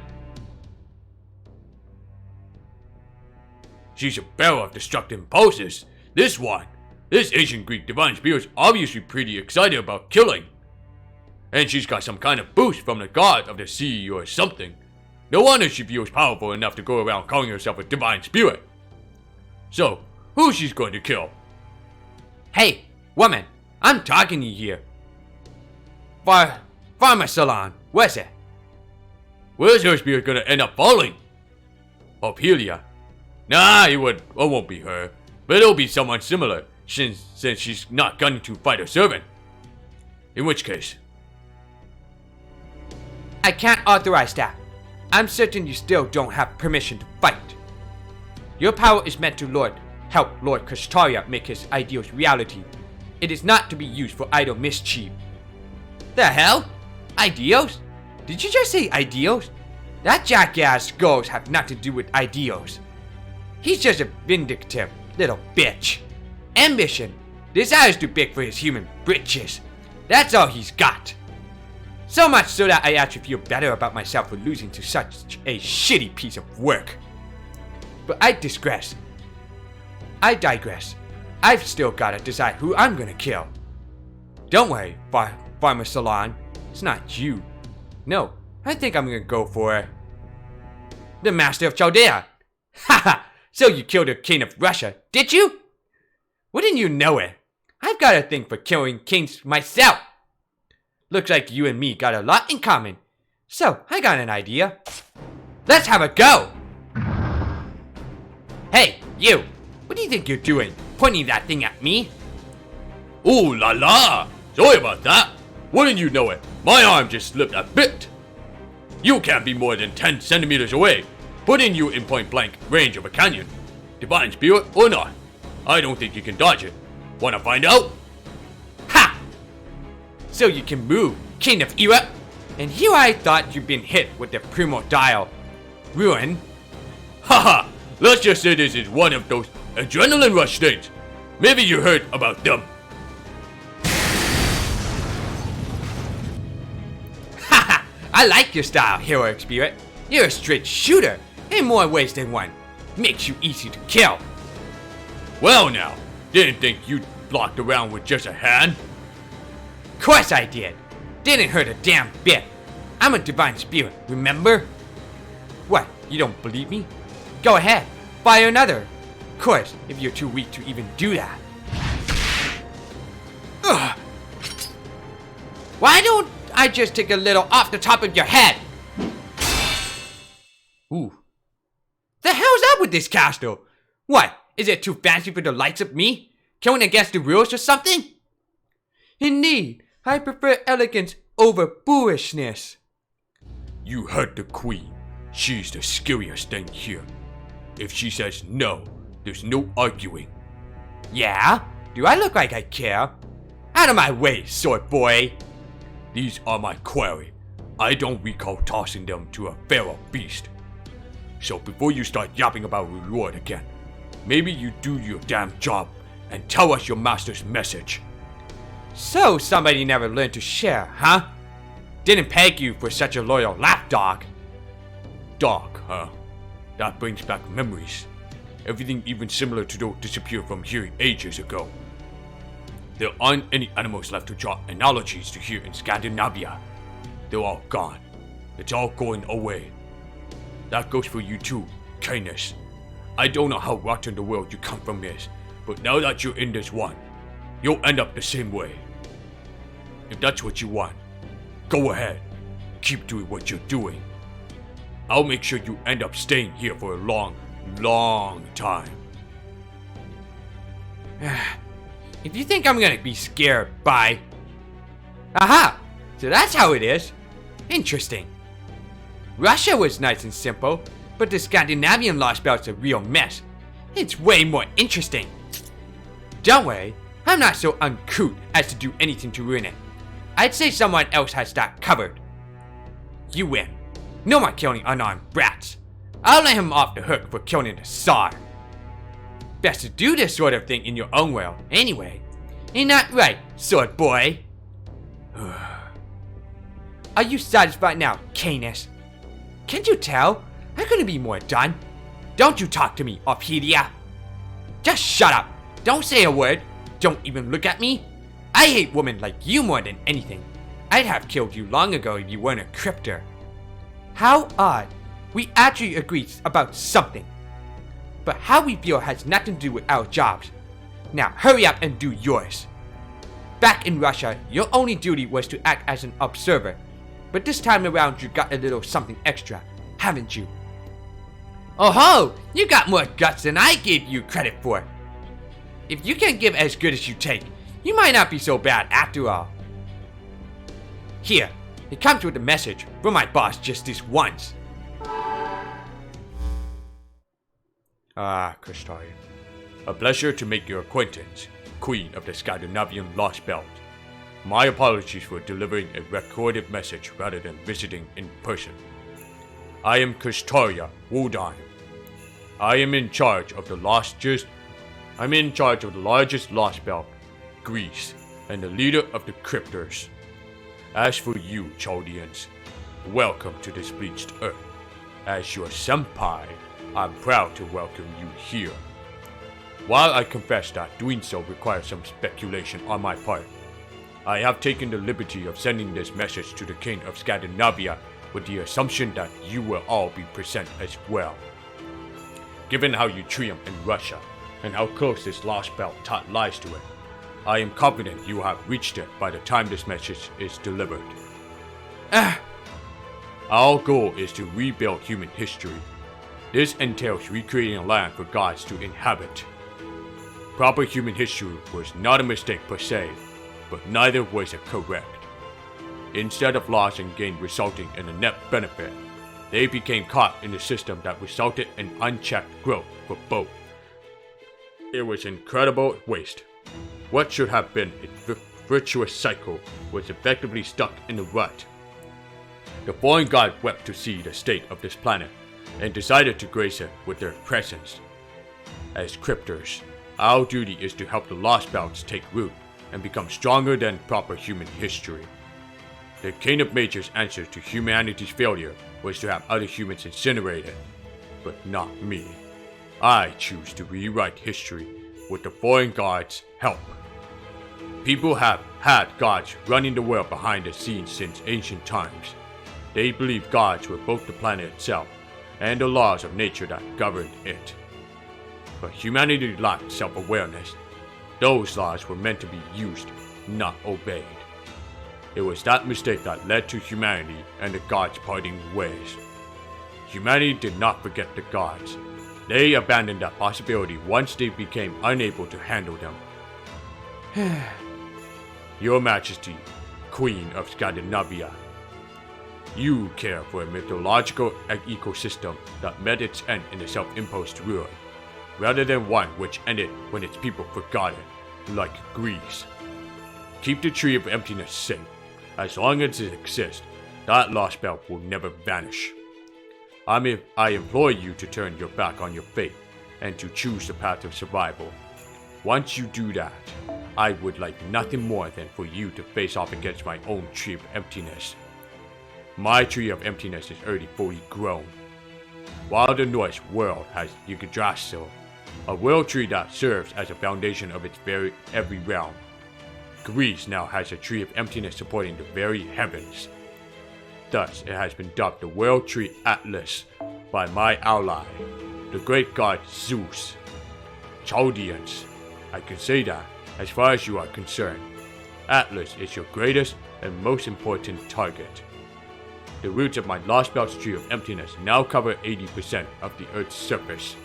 She's a bearer of destructive impulses. This ancient Greek divine spirit's obviously pretty excited about killing. And she's got some kind of boost from the god of the sea or something. No wonder she feels powerful enough to go around calling herself a divine spirit. So, who's she's going to kill? Hey, woman, I'm talking to you here. Farmer Salon, where's it? Where's her spirit gonna end up falling? Ophelia. Nah, it won't be her. But it'll be someone similar, since she's not going to fight a servant. In which case... I can't authorize that. I'm certain you still don't have permission to fight. Your power is meant to help Lord Kushtaria make his ideals reality. It is not to be used for idle mischief. The hell? Ideals? Did you just say ideals? That jackass goals have nothing to do with ideals. He's just a vindictive little bitch. Ambition. Desires too big for his human britches. That's all he's got. So much so that I actually feel better about myself for losing to such a shitty piece of work. But I digress. I've still gotta decide who I'm gonna kill. Don't worry, Farmer Salon. It's not you. No, I think I'm gonna go for... the Master of Chaldea. Haha! So you killed the King of Russia, did you? Wouldn't you know it? I've got a thing for killing kings myself. Looks like you and me got a lot in common. So, I got an idea. Let's have a go! Hey, you! What do you think you're doing? Pointing that thing at me? Ooh la la! Sorry about that. Wouldn't you know it? My arm just slipped a bit. You can't be more than 10 centimeters away, putting you in point blank range of a canyon. Divine spirit or not, I don't think you can dodge it. Wanna find out? Ha! So you can move, King of Europe. And here I thought you'd been hit with the primordial ruin. Haha! Let's just say this is one of those adrenaline rush things. Maybe you heard about them. Haha! I like your style, heroic spirit. You're a straight shooter, in more ways than one. Makes you easy to kill. Well now, didn't think you'd blocked around with just a hand. Course I did. Didn't hurt a damn bit. I'm a divine spirit, remember? What, you don't believe me? Go ahead, fire another. Course, if you're too weak to even do that. Ugh. Why don't I just take a little off the top of your head? Ooh. The hell's up with this castle? What, is it too fancy for the likes of me? Killing against the rules or something? Indeed, I prefer elegance over boorishness. You heard the queen. She's the scariest thing here. If she says no, there's no arguing. Yeah? Do I look like I care? Out of my way, sword boy! These are my quarry. I don't recall tossing them to a feral beast. So before you start yapping about reward again, maybe you do your damn job and tell us your master's message. So somebody never learned to share, huh? Didn't peg you for such a loyal lapdog. Dog, huh? That brings back memories. Everything even similar to those disappeared from here ages ago. There aren't any animals left to draw analogies to here in Scandinavia. They're all gone. It's all going away. That goes for you too, Canis. I don't know how rotten the world you come from is, but now that you're in this one, you'll end up the same way. If that's what you want, go ahead. Keep doing what you're doing. I'll make sure you end up staying here for a long, long time. If you think I'm gonna be scared, bye. Aha! So that's how it is. Interesting. Russia was nice and simple, but the Scandinavian Lostbelt's a real mess. It's way more interesting. Don't worry, I'm not so uncouth as to do anything to ruin it. I'd say someone else has that covered. You win. No more killing unarmed brats. I'll let him off the hook for killing the Tsar. Best to do this sort of thing in your own world, anyway. Ain't that right, sword boy? Are you satisfied now, Canis? Can't you tell? I couldn't be more done. Don't you talk to me, Ophelia. Just shut up. Don't say a word. Don't even look at me. I hate women like you more than anything. I'd have killed you long ago if you weren't a crypter. How odd. We actually agreed about something. But how we feel has nothing to do with our jobs. Now hurry up and do yours. Back in Russia, your only duty was to act as an observer. But this time around you got a little something extra, haven't you? Oh ho! You got more guts than I gave you credit for. If you can give as good as you take, you might not be so bad after all. Here, it comes with a message from my boss just this once. Ah, Kristarian. A pleasure to make your acquaintance, Queen of the Scandinavian Lostbelt. My apologies for delivering a recorded message rather than visiting in person. I am Kristaria Woldheim. I am in charge of the largest Lostbelt, Greece, and the leader of the Cryptors. As for you, Chaldeans, welcome to this bleached earth. As your senpai, I'm proud to welcome you here. While I confess that doing so requires some speculation on my part, I have taken the liberty of sending this message to the King of Scandinavia with the assumption that you will all be present as well. Given how you treat him in Russia, and how close this Lostbelt tot lies to it, I am confident you have reached it by the time this message is delivered. Our goal is to rebuild human history. This entails recreating a land for gods to inhabit. Proper human history was not a mistake per se, but neither was it correct. Instead of loss and gain resulting in a net benefit, they became caught in a system that resulted in unchecked growth for both. It was incredible waste. What should have been a virtuous cycle was effectively stuck in a rut. The foreign god wept to see the state of this planet and decided to grace it with their presence. As cryptors, our duty is to help the Lostbelts take root and become stronger than proper human history. The King of Major's answer to humanity's failure was to have other humans incinerated, but not me. I choose to rewrite history with the foreign gods' help. People have had gods running the world behind the scenes since ancient times. They believed gods were both the planet itself and the laws of nature that governed it. But humanity lacked self-awareness. Those laws were meant to be used, not obeyed. It was that mistake that led to humanity and the gods parting ways. Humanity did not forget the gods. They abandoned that possibility once they became unable to handle them. Your Majesty, Queen of Scandinavia, you care for a mythological ecosystem that met its end in a self-imposed ruin, rather than one which ended when its people forgot it, like Greece. Keep the Tree of Emptiness safe. As long as it exists, that Lostbelt will never vanish. I implore you to turn your back on your fate and to choose the path of survival. Once you do that, I would like nothing more than for you to face off against my own Tree of Emptiness. My Tree of Emptiness is already fully grown, while the Norse world has Yggdrasil, a world tree that serves as a foundation of its every realm. Greece now has a Tree of Emptiness supporting the very heavens. Thus, it has been dubbed the World Tree Atlas by my ally, the great god Zeus. Chaldeans, I can say that, as far as you are concerned, Atlas is your greatest and most important target. The roots of my Lostbelt's Tree of Emptiness now cover 80% of the Earth's surface.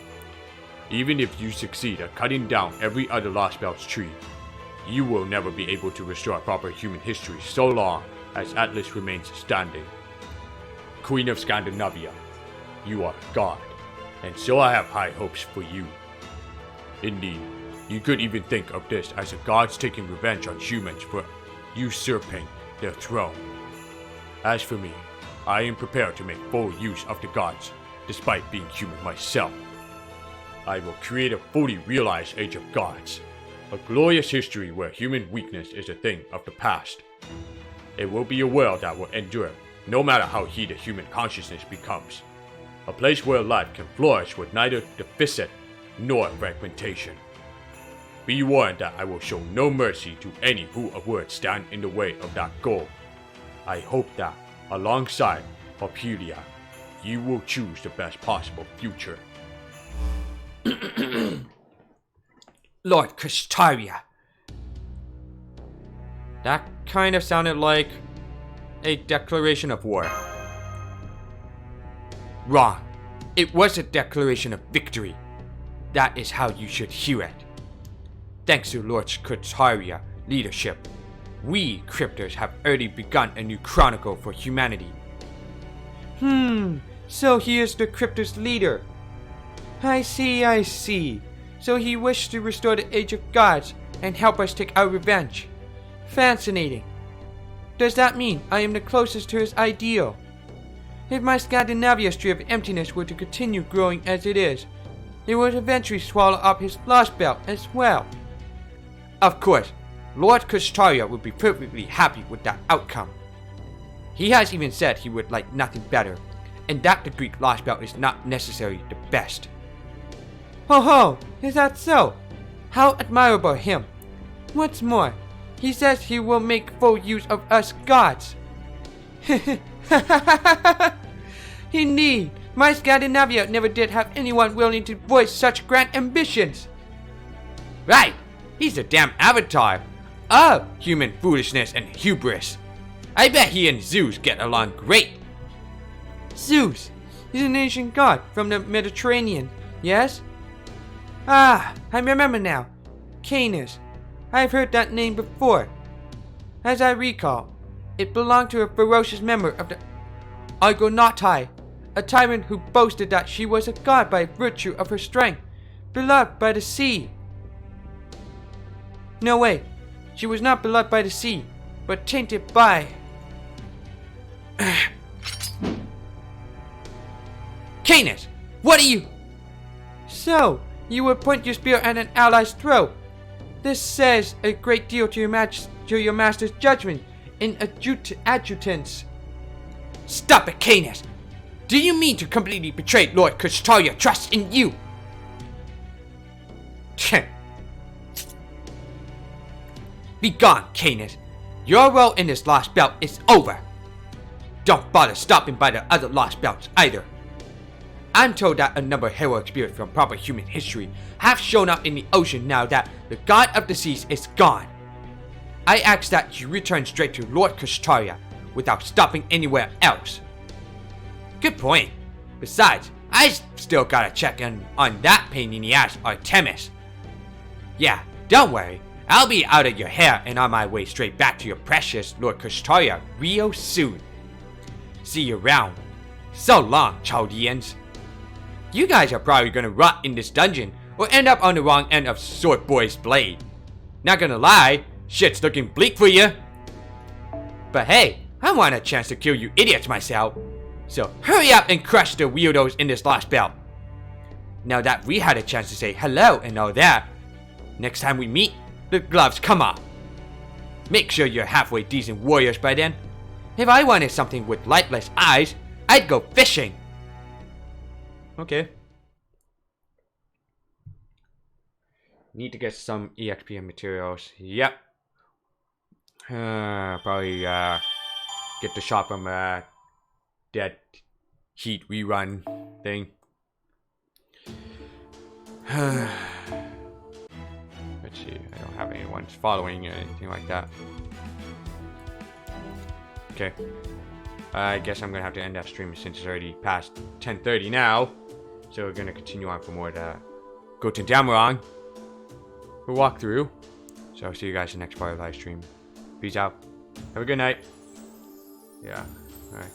Even if you succeed at cutting down every other Lostbelt's tree, you will never be able to restore proper human history so long as Atlas remains standing. Queen of Scandinavia, you are a god, and so I have high hopes for you. Indeed, you could even think of this as the gods taking revenge on humans for usurping their throne. As for me, I am prepared to make full use of the gods, despite being human myself. I will create a fully realized Age of Gods, a glorious history where human weakness is a thing of the past. It will be a world that will endure, no matter how heated human consciousness becomes. A place where life can flourish with neither deficit nor fragmentation. Be warned that I will show no mercy to any who would stand in the way of that goal. I hope that, alongside Populia, you will choose the best possible future. Lord Kushtaria. That kind of sounded like a declaration of war. Wrong. It was a declaration of victory. That is how you should hear it. Thanks to Lord Kushtaria leadership, we cryptors have already begun a new chronicle for humanity. So he is the cryptors leader. I see. So he wished to restore the Age of Gods and help us take our revenge. Fascinating. Does that mean I am the closest to his ideal? If my Scandinavia Tree of Emptiness were to continue growing as it is, it would eventually swallow up his Lostbelt as well. Of course, Lord Kushtaria would be perfectly happy with that outcome. He has even said he would like nothing better, and that the Greek Lostbelt is not necessarily the best. Ho, is that so? How admirable of him. What's more, he says he will make full use of us gods. Indeed, my Scandinavia never did have anyone willing to voice such grand ambitions. Right, he's a damn avatar of human foolishness and hubris. I bet he and Zeus get along great. Zeus is an ancient god from the Mediterranean, yes? I remember now. Canis. I've heard that name before. As I recall, it belonged to a ferocious member of the Argonautai, a tyrant who boasted that she was a god by virtue of her strength, beloved by the sea. No way, she was not beloved by the sea, but tainted by... Canis, what are you... So, you would point your spear at an ally's throat. This says a great deal to your master's judgment in adjutants. Stop it, Canis! Do you mean to completely betray Lord Kushtaria trust in you? Be gone, Canis. Your role in this Lostbelt is over. Don't bother stopping by the other Lostbelts either. I'm told that a number of heroic spirits from proper human history have shown up in the ocean now that the god of the seas is gone. I ask that you return straight to Lord Kushtaria without stopping anywhere else. Good point. Besides, I still gotta check in on that pain in the ass Artemis. Yeah, don't worry. I'll be out of your hair and on my way straight back to your precious Lord Kushtaria real soon. See you around. So long, Chaldeans. You guys are probably gonna rot in this dungeon or end up on the wrong end of Sword Boy's blade. Not gonna lie, shit's looking bleak for you. But hey, I want a chance to kill you idiots myself. So hurry up and crush the weirdos in this Lostbelt. Now that we had a chance to say hello and all that, next time we meet, The gloves, come on. Make sure you're halfway decent warriors by then. If I wanted something with lightless eyes, I'd go fishing. Okay. Need to get some EXP and materials. Yep. Probably get the shot from that heat rerun thing. Let's see. I don't have anyone following or anything like that. Okay. I guess I'm gonna have to end that stream since it's already past 10:30 now. So we're gonna continue on for more of the Götterdämmerung walkthrough. So I'll see you guys in the next part of the live stream. Peace out. Have a good night. Yeah. Alright.